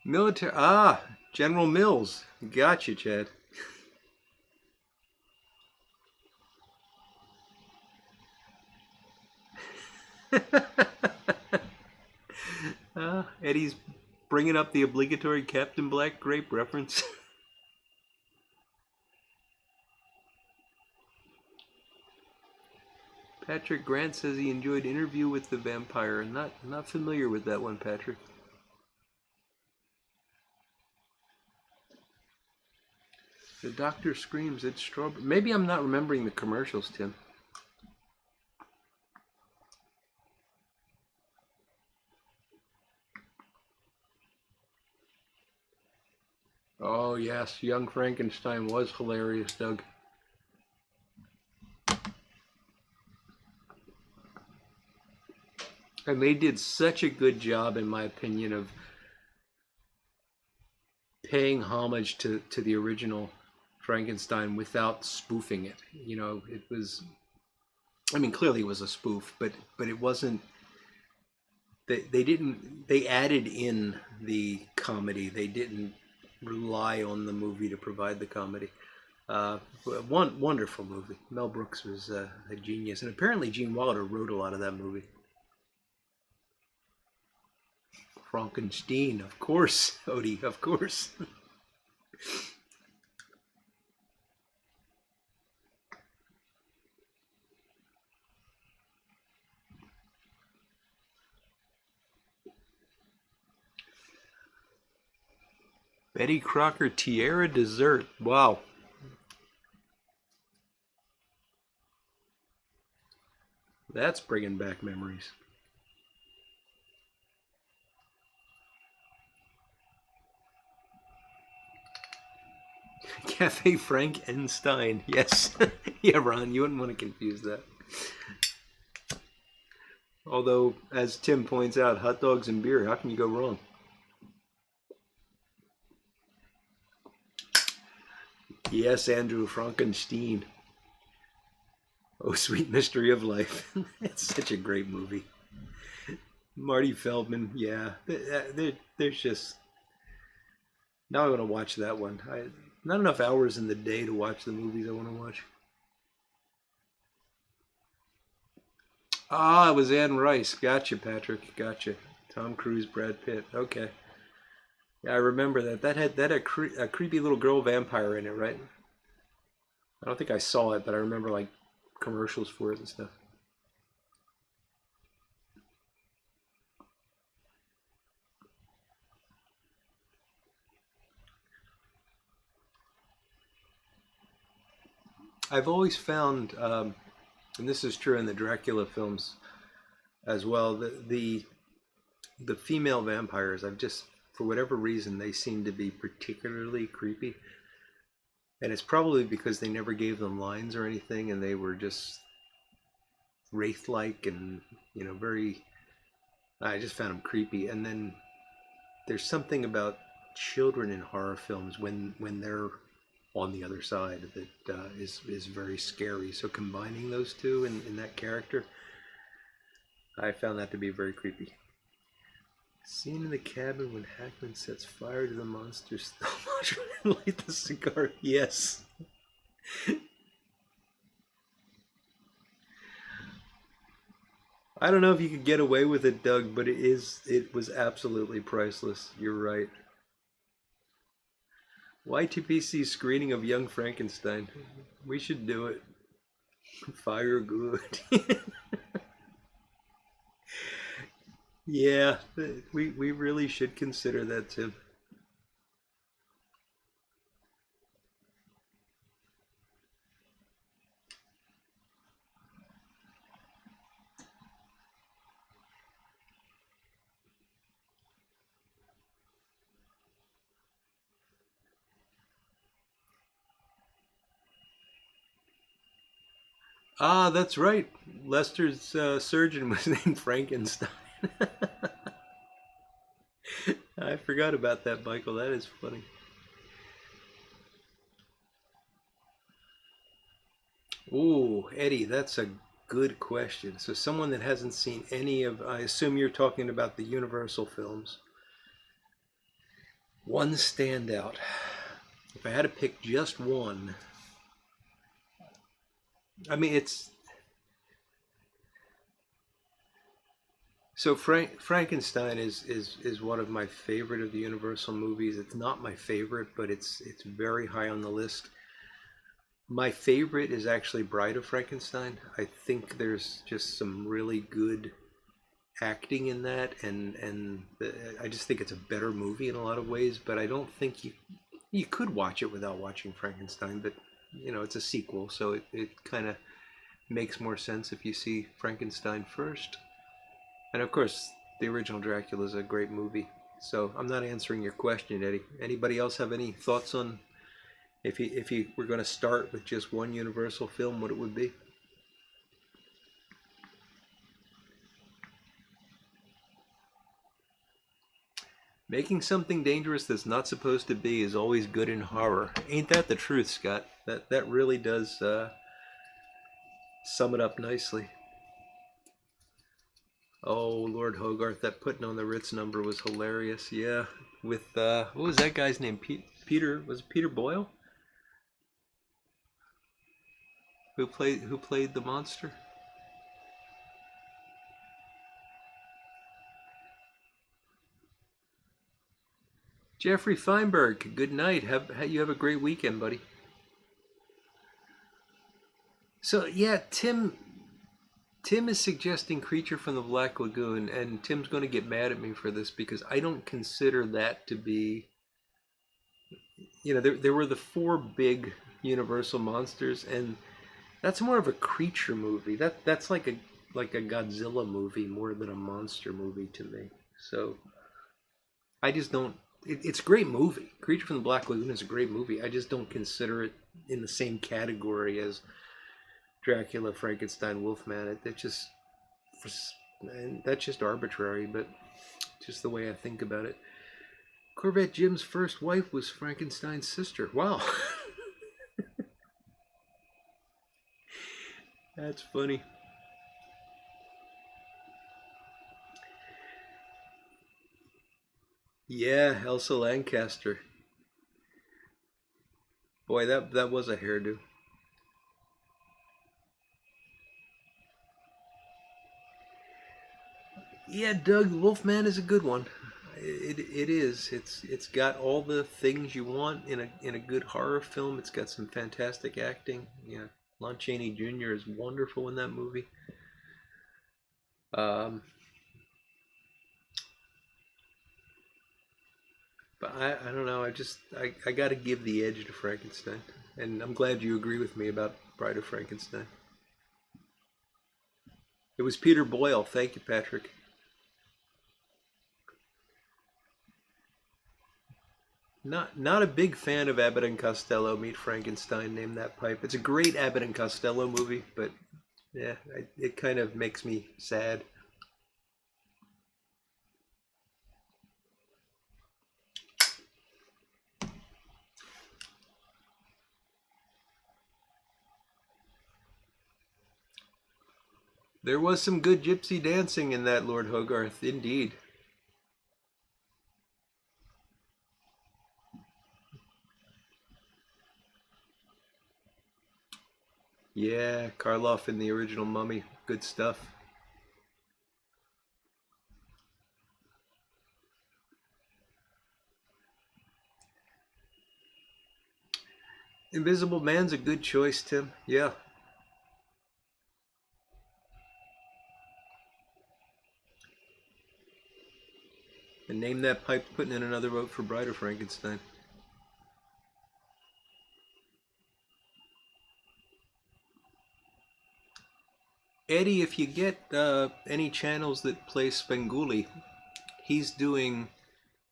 [SPEAKER 1] Military General Mills. Gotcha, Chad. Eddie's bringing up the obligatory Captain Black grape reference. Patrick Grant says he enjoyed Interview with the Vampire. Not familiar with that one, Patrick. The doctor screams, it's strawberry. Maybe I'm not remembering the commercials, Tim. Oh, yes, Young Frankenstein was hilarious, Doug. And they did such a good job, in my opinion, of paying homage to the original Frankenstein without spoofing it. You know, it was, I mean, clearly it was a spoof, but it wasn't, they didn't, they added in the comedy. They didn't rely on the movie to provide the comedy. Uh, one wonderful movie. Mel Brooks was a genius, and apparently Gene Wilder wrote a lot of that movie. Frankenstein, of course, Odie, of course. Betty Crocker Tiara dessert. Wow. That's bringing back memories. Cafe Frankenstein. Yes. Yeah, Ron, you wouldn't want to confuse that. Although, as Tim points out, hot dogs and beer, how can you go wrong? Yes, Andrew Frankenstein. Oh, Sweet Mystery of Life. It's such a great movie. Marty Feldman, yeah. There's just... Now I want to watch that one. Not enough hours in the day to watch the movies I want to watch. Ah, it was Anne Rice. Gotcha, Patrick. Gotcha. Tom Cruise, Brad Pitt. Okay. Yeah, I remember that. That had a creepy little girl vampire in it, right? I don't think I saw it, but I remember like commercials for it and stuff. I've always found, and this is true in the Dracula films as well, the female vampires. I've just, for whatever reason, they seem to be particularly creepy, and it's probably because they never gave them lines or anything, and they were just wraith-like and very. I just found them creepy, and then there's something about children in horror films when they're on the other side that is very scary. So combining those two in that character, I found that to be very creepy. Scene in the cabin when Hackman sets fire to the monster's stomach and light the cigar. Yes. I don't know if you could get away with it, Doug, but it was absolutely priceless. You're right. YTPC screening of Young Frankenstein. We should do it. Fire good. Yeah, we really should consider that, Tim. Ah, that's right. Lester's surgeon was named Frankenstein. I forgot about that, Michael. That is funny. Ooh, Eddie, that's a good question. So, someone that hasn't seen any of, I assume you're talking about the Universal films. One standout. If I had to pick just one, I mean, it's so Frankenstein is one of my favorite of the Universal movies. It's not my favorite, but it's very high on the list. My favorite is actually Bride of Frankenstein. I think there's just some really good acting in that, and I just think it's a better movie in a lot of ways. But I don't think you could watch it without watching Frankenstein. But it's a sequel, so it kind of makes more sense if you see Frankenstein first. And of course, the original Dracula is a great movie. So I'm not answering your question, Eddie. Anybody else have any thoughts on if you were going to start with just one Universal film, what it would be? Making something dangerous that's not supposed to be is always good in horror. Ain't that the truth, Scott? That really does sum it up nicely. Oh, Lord Hogarth, that putting on the Ritz number was hilarious. Yeah, with what was that guy's name? Peter, was it Peter Boyle who played the monster? Jeffrey Feinberg. Good night. You have a great weekend, buddy. So yeah, Tim is suggesting Creature from the Black Lagoon, and Tim's going to get mad at me for this because I don't consider that to be there were the four big Universal monsters, and that's more of a creature movie. That's like a Godzilla movie more than a monster movie to me. So I just don't. It's a great movie. Creature from the Black Lagoon is a great movie. I just don't consider it in the same category as Dracula, Frankenstein, Wolfman. It just and that's just arbitrary, but just the way I think about it. Corvette Jim's first wife was Frankenstein's sister. Wow, that's funny. Yeah, Elsa Lancaster. Boy, that was a hairdo. Yeah, Doug, Wolfman is a good one. It is. It's got all the things you want in a good horror film. It's got some fantastic acting. Yeah, Lon Chaney Jr. is wonderful in that movie. Um, but I don't know. I got to give the edge to Frankenstein, and I'm glad you agree with me about Bride of Frankenstein. It was Peter Boyle. Thank you, Patrick. Not a big fan of Abbott and Costello Meet Frankenstein. Name that pipe. It's a great Abbott and Costello movie, but yeah, it kind of makes me sad. There was some good gypsy dancing in that, Lord Hogarth, indeed. Yeah, Karloff in the original Mummy. Good stuff. Invisible Man's a good choice, Tim. Yeah. And name that pipe putting in another vote for Bride of Frankenstein. Eddie, if you get any channels that play Spenguli, he's doing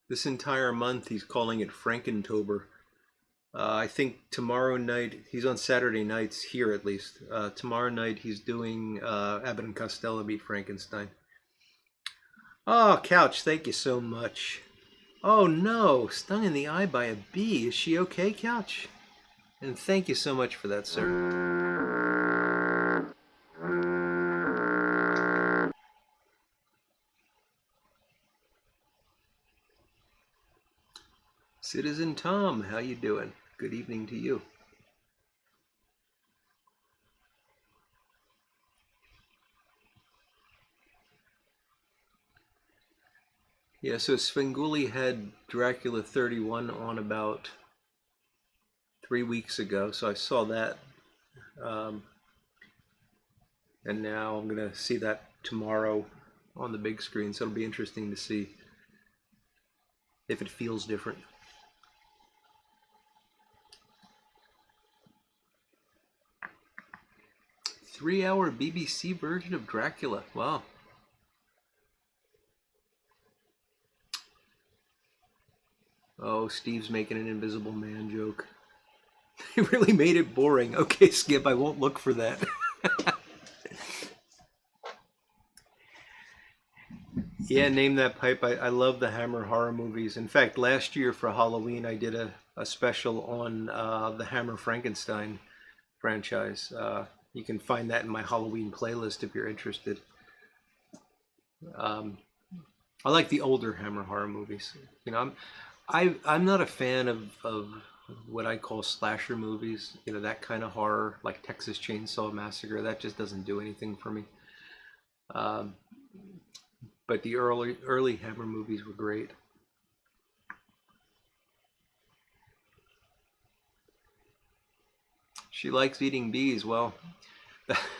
[SPEAKER 1] this entire month, he's calling it Frankentober. I think tomorrow night, he's on Saturday nights here at least. Tomorrow night, he's doing Abbott and Costello Meet Frankenstein. Oh, Couch, thank you so much. Oh no, stung in the eye by a bee. Is she okay, Couch? And thank you so much for that, sir. Citizen Tom, how you doing? Good evening to you. Yeah, so Svengoolie had Dracula 31 on about 3 weeks ago, so I saw that. Um, and now I'm going to see that tomorrow on the big screen, so it'll be interesting to see if it feels different. 3-hour BBC version of Dracula. Wow. Oh, Steve's making an Invisible Man joke. He really made it boring. Okay, Skip, I won't look for that. Yeah, name that pipe. I love the Hammer horror movies. In fact, last year for Halloween, I did a special on the Hammer Frankenstein franchise. You can find that in my Halloween playlist if you're interested. Um, I like the older Hammer horror movies. I'm not a fan of what I call slasher movies. That kind of horror, like Texas Chainsaw Massacre. That just doesn't do anything for me. Um, but the early Hammer movies were great. She likes eating bees. Well,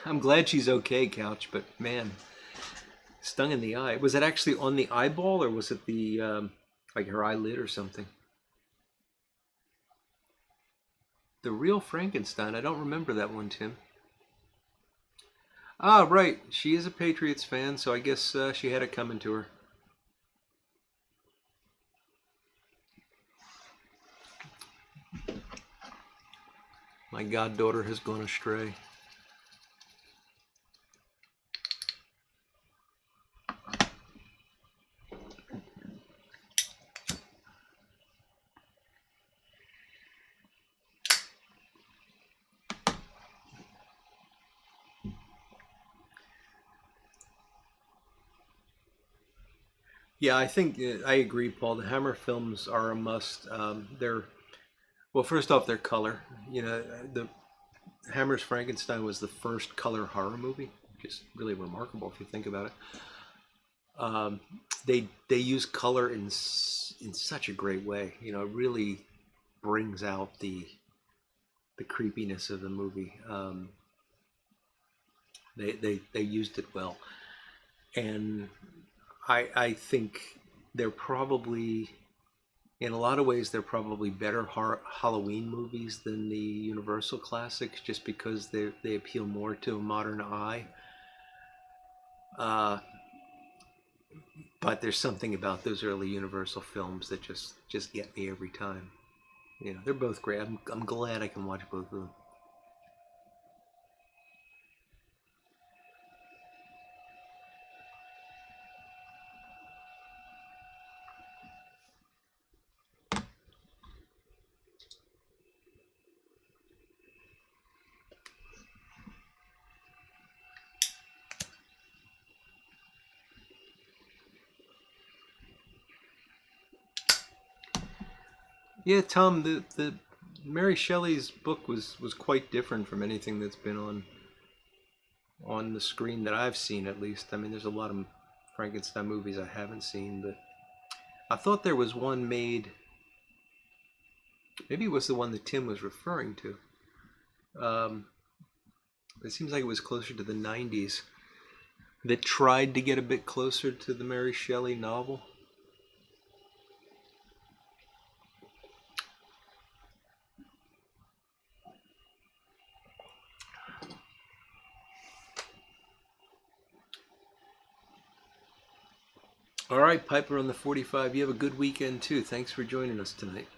[SPEAKER 1] I'm glad she's okay, Couch. But man, stung in the eye. Was it actually on the eyeball, or was it the like her eyelid or something? The Real Frankenstein. I don't remember that one, Tim. Ah, right. She is a Patriots fan, so I guess she had it coming to her. My goddaughter has gone astray. Yeah, I think I agree, Paul. The Hammer films are a must. They're well, first off, their color. You know, the Hammer's Frankenstein was the first color horror movie, which is really remarkable if you think about it. Um, they use color in such a great way. You know, it really brings out the creepiness of the movie. They used it well, and I think they're probably in a lot of ways they're probably better Halloween movies than the Universal classics, just because they appeal more to a modern eye. Uh, but there's something about those early Universal films that just get me every time. You know, they're both great. I'm glad I can watch both of them. Yeah, Tom, the Mary Shelley's book was quite different from anything that's been on the screen that I've seen, at least. I mean, there's a lot of Frankenstein movies I haven't seen, but I thought there was one made. Maybe it was the one that Tim was referring to. Um, it seems like it was closer to the '90s that tried to get a bit closer to the Mary Shelley novel. All right, Piper on the 45. You have a good weekend too. Thanks for joining us tonight.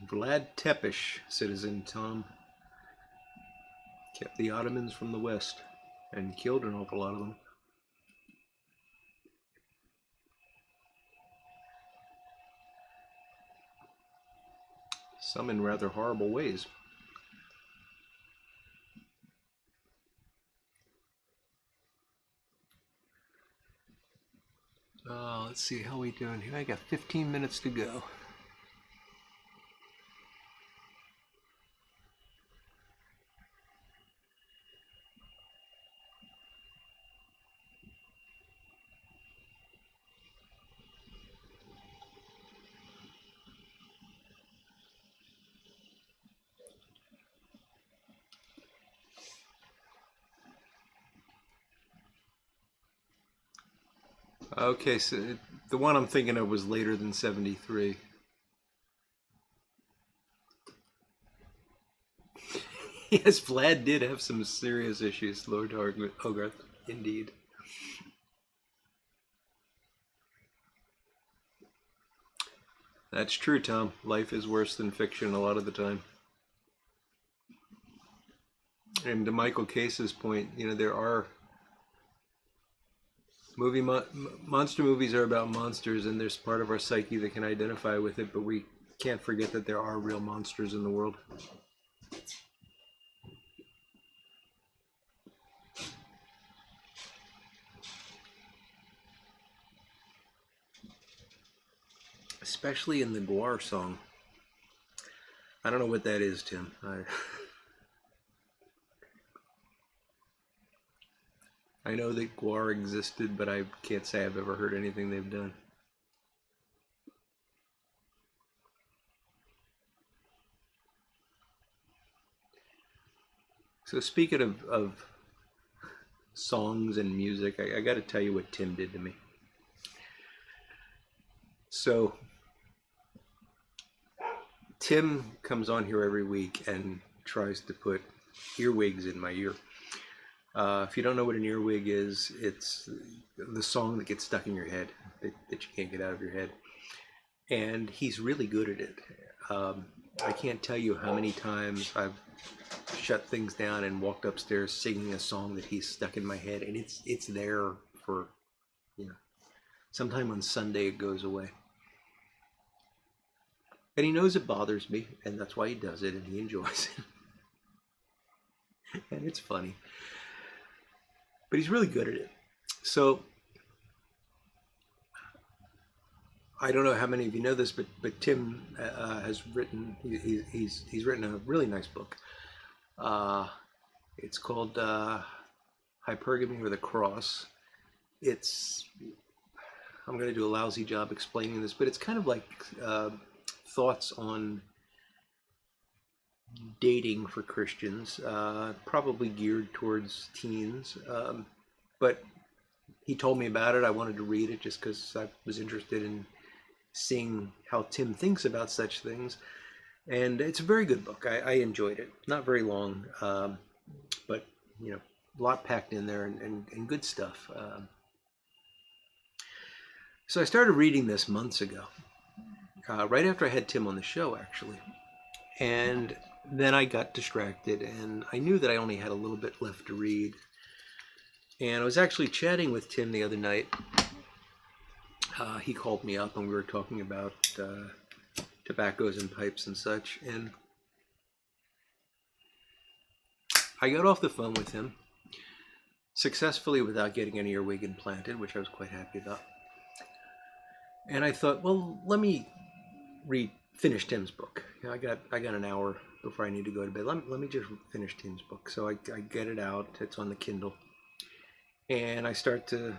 [SPEAKER 1] Vlad Tepish, citizen Tom, kept the Ottomans from the west and killed an awful lot of them. Some in rather horrible ways. Let's see how we doing here. I got 15 minutes to go. Okay, so the one I'm thinking of was later than 73. Yes, Vlad did have some serious issues, Lord Hogarth, indeed. That's true, Tom. Life is worse than fiction a lot of the time. And to Michael Case's point, you know, there are monster movies are about monsters, and there's part of our psyche that can identify with it, but we can't forget that there are real monsters in the world. Especially in the Guar song. I don't know what that is, Tim. I know that Guar existed, but I can't say I've ever heard anything they've done. So speaking of songs and music, I got to tell you what Tim did to me. So Tim comes on here every week and tries to put earwigs in my ear. If you don't know what an earwig is, it's the song that gets stuck in your head that you can't get out of your head. And he's really good at it. I can't tell you how many times I've shut things down and walked upstairs singing a song that he's stuck in my head, and it's there for, sometime on Sunday it goes away. And he knows it bothers me, and that's why he does it, and he enjoys it. And it's funny. But he's really good at it. So I don't know how many of you know this, but Tim has written. He's written a really nice book. It's called Hypergamy or the Cross. I'm going to do a lousy job explaining this, but it's kind of like thoughts on dating for Christians, probably geared towards teens. But he told me about it. I wanted to read it just because I was interested in seeing how Tim thinks about such things. And it's a very good book. I enjoyed it. Not very long, but a lot packed in there and good stuff. So I started reading this months ago, right after I had Tim on the show, actually. And then I got distracted, and I knew that I only had a little bit left to read. And I was actually chatting with Tim the other night. He called me up, and we were talking about tobaccos and pipes and such. And I got off the phone with him successfully without getting an earwig implanted, which I was quite happy about. And I thought, well, let me finish Tim's book. I got an hour before I need to go to bed. Let me just finish Tim's book. So I get it out. It's on the Kindle, and I start to,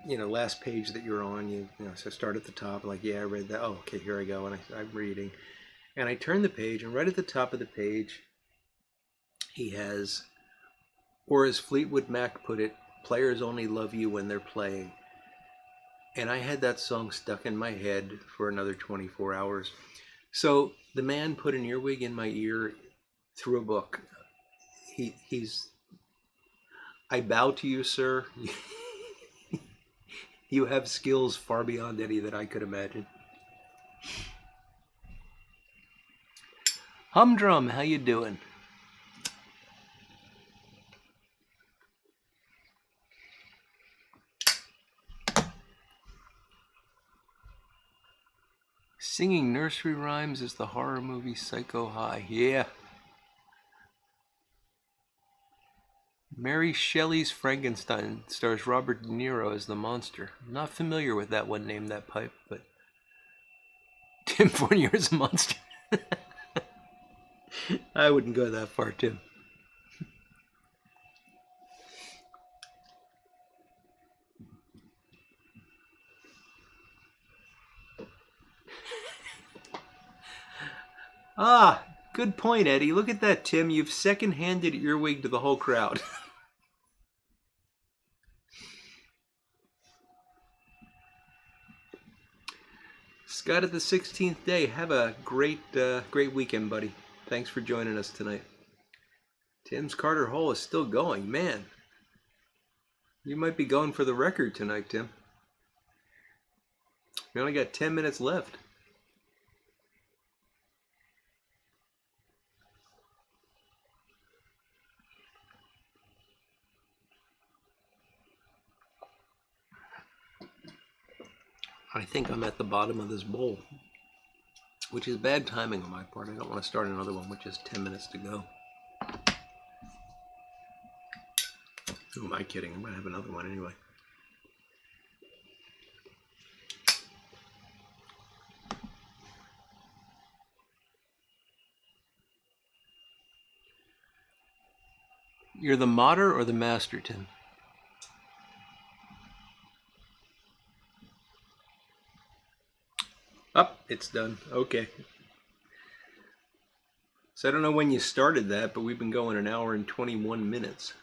[SPEAKER 1] last page that you're on. So I start at the top. Like, yeah, I read that. Oh, okay, here I go. And I'm reading, and I turn the page, and right at the top of the page, he has, or as Fleetwood Mac put it, "Players only love you when they're playing." And I had that song stuck in my head for another 24 hours. So the man put an earwig in my ear through a book. I bow to you, sir. You have skills far beyond any that I could imagine. Humdrum, how you doing? Singing nursery rhymes is the horror movie Psycho High. Yeah. Mary Shelley's Frankenstein stars Robert De Niro as the monster. I'm not familiar with that one, Name That Pipe, but Tim Fournier is a monster. I wouldn't go that far, Tim. Ah, good point, Eddie. Look at that, Tim. You've second-handed earwig to the whole crowd. Scott at the 16th day. Have a great weekend, buddy. Thanks for joining us tonight. Tim's Carter Hole is still going. Man, you might be going for the record tonight, Tim. We only got 10 minutes left. I think I'm at the bottom of this bowl, which is bad timing on my part. I don't want to start another one with just 10 minutes to go. Who am I kidding? I'm going to have another one anyway. You're the modder or the master, Tim? Up, it's done. Okay. So I don't know when you started that, but we've been going an hour and 21 minutes.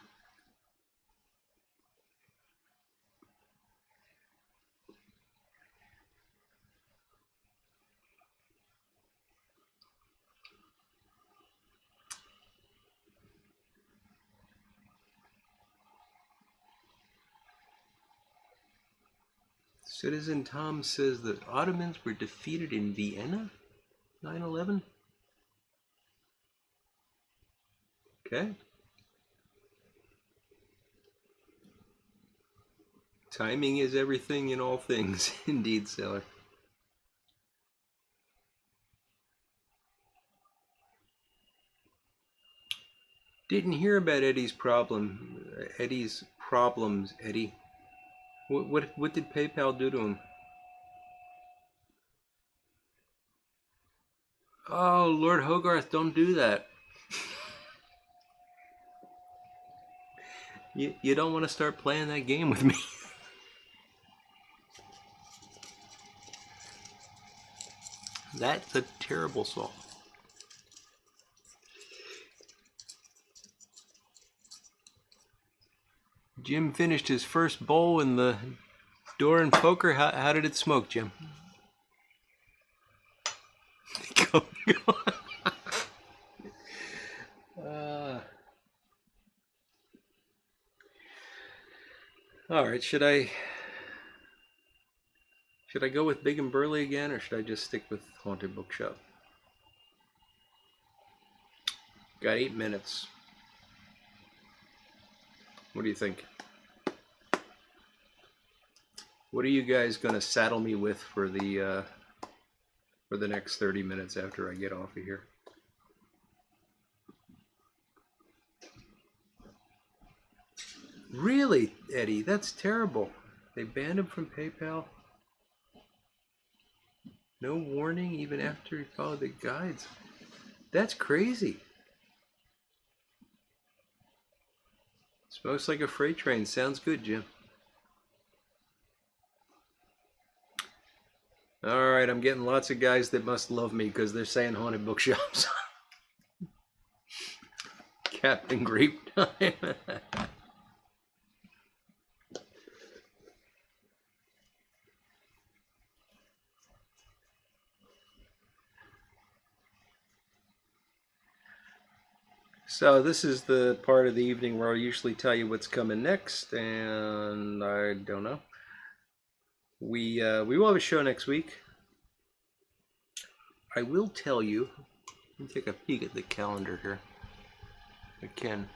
[SPEAKER 1] Citizen Tom says the Ottomans were defeated in Vienna, 9/11. Okay. Timing is everything in all things, indeed, Sailor. Didn't hear about Eddie's problems, Eddie. What did PayPal do to him? Oh, Lord Hogarth, don't do that. You don't want to start playing that game with me. That's a terrible song. Jim finished his first bowl in the door and poker. How did it smoke, Jim? Go. All right, should I go with Big and Burly again, or should I just stick with Haunted Bookshop? Got 8 minutes. What do you think? What are you guys gonna saddle me with for the next 30 minutes after I get off of here? Really, Eddie? That's terrible. They banned him from PayPal. No warning, even after he followed the guides. That's crazy. Smokes like a freight train. Sounds good, Jim. All right, I'm getting lots of guys that must love me because they're saying Haunted Bookshops. Captain Grape Time. So this is the part of the evening where I usually tell you what's coming next, and I don't know. We will have a show next week. I will tell you. Let me take a peek at the calendar here. I can.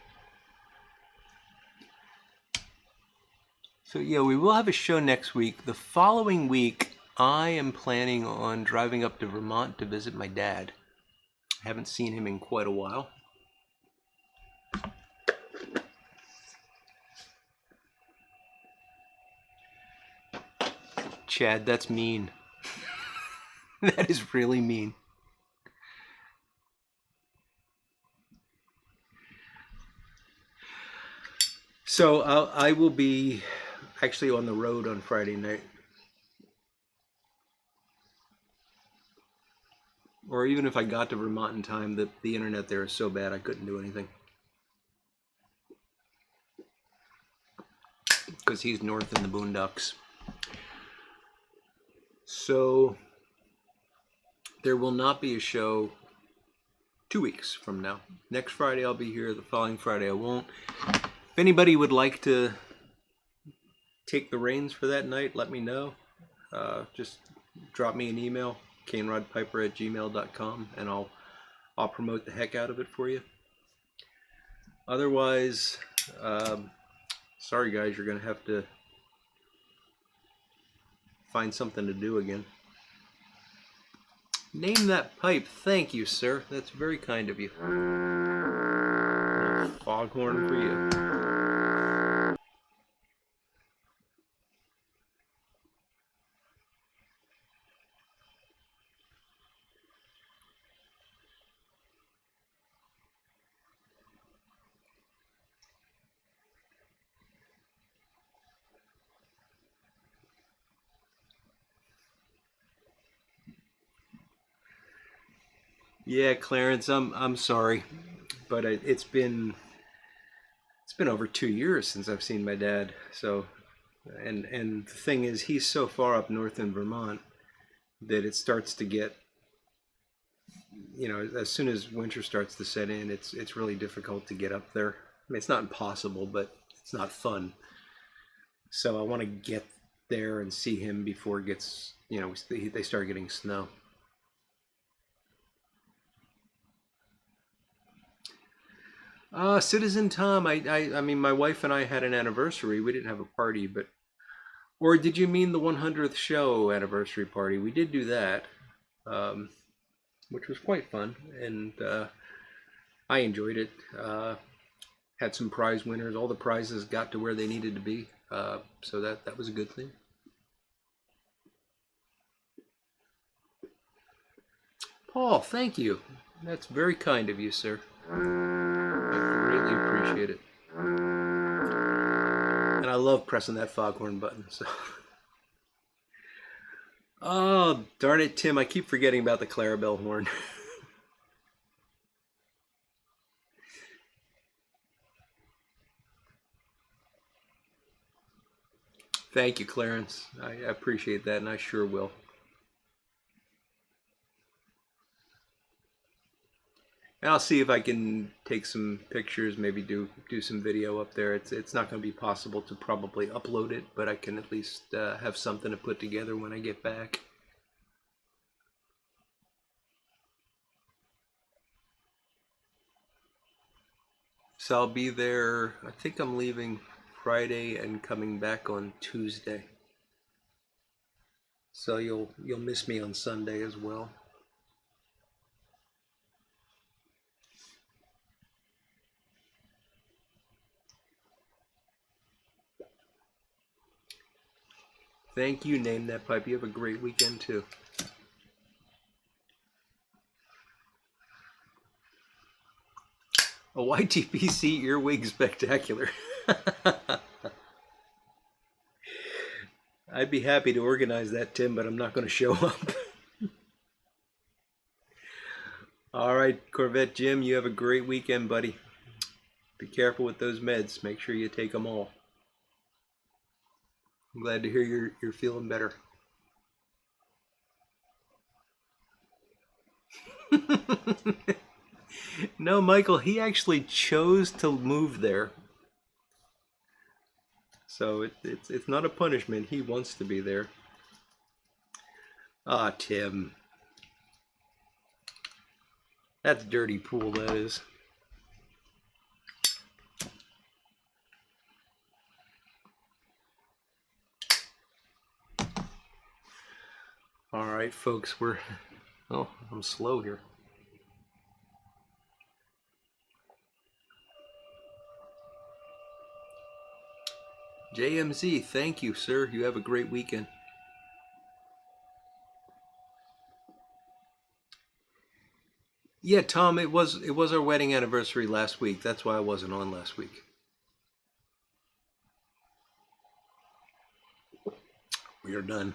[SPEAKER 1] So yeah, we will have a show next week. The following week, I am planning on driving up to Vermont to visit my dad. I haven't seen him in quite a while. Chad, that's mean. That is really mean. So I will be actually on the road on Friday night. Or even if I got to Vermont in time, the internet there is so bad I couldn't do anything. Because he's north in the boondocks. So there will not be a show 2 weeks from now. Next Friday I'll be here. The following Friday I won't. If anybody would like to take the reins for that night, let me know. Just drop me an email, canerodpiper@gmail.com, and I'll promote the heck out of it for you. Otherwise, sorry guys, you're gonna have to find something to do again. Name that pipe. Thank you, sir. That's very kind of you. Foghorn for you. Yeah, Clarence, I'm sorry, but it's been over 2 years since I've seen my dad. So, and the thing is, he's so far up north in Vermont that it starts to get, as soon as winter starts to set in, it's really difficult to get up there. I mean, it's not impossible, but it's not fun. So I want to get there and see him before it gets, they start getting snow. Citizen Tom, I mean, my wife and I had an anniversary. We didn't have a party, but or did you mean the 100th show anniversary party? We did do that, um, which was quite fun, and I enjoyed it. Had some prize winners. All the prizes got to where they needed to be, so that was a good thing. Paul, thank you. That's very kind of you, sir. I greatly appreciate it. And I love pressing that foghorn button. So, oh darn it, Tim! I keep forgetting about the Clarabelle horn. Thank you, Clarence. I appreciate that, and I sure will. And I'll see if I can take some pictures, maybe do some video up there. It's not going to be possible to probably upload it, but I can at least have something to put together when I get back. So I'll be there. I think I'm leaving Friday and coming back on Tuesday. So you'll miss me on Sunday as well. Thank you, Name That Pipe. You have a great weekend too. A YTPC earwig spectacular. I'd be happy to organize that, Tim, but I'm not going to show up. All right, Corvette Jim, you have a great weekend, buddy. Be careful with those meds. Make sure you take them all. I'm glad to hear you're feeling better. No, Michael, he actually chose to move there. So it's not a punishment. He wants to be there. Ah, Tim. That's dirty pool, that is. All right, folks, oh, I'm slow here. JMZ, thank you, sir. You have a great weekend. Yeah, Tom, it was our wedding anniversary last week. That's why I wasn't on last week. We are done.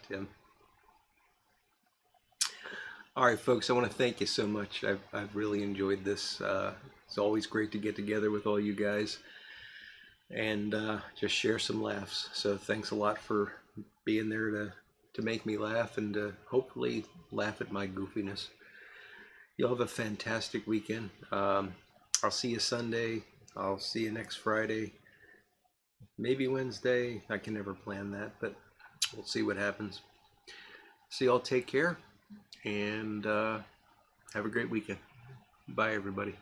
[SPEAKER 1] Tim. All right, folks, I want to thank you so much. I've really enjoyed this. It's always great to get together with all you guys and just share some laughs. So thanks a lot for being there to make me laugh and to hopefully laugh at my goofiness. You'll have a fantastic weekend. I'll see you Sunday. I'll see you next Friday. Maybe Wednesday. I can never plan that, but we'll see what happens. So y'all take care and have a great weekend. Bye, everybody.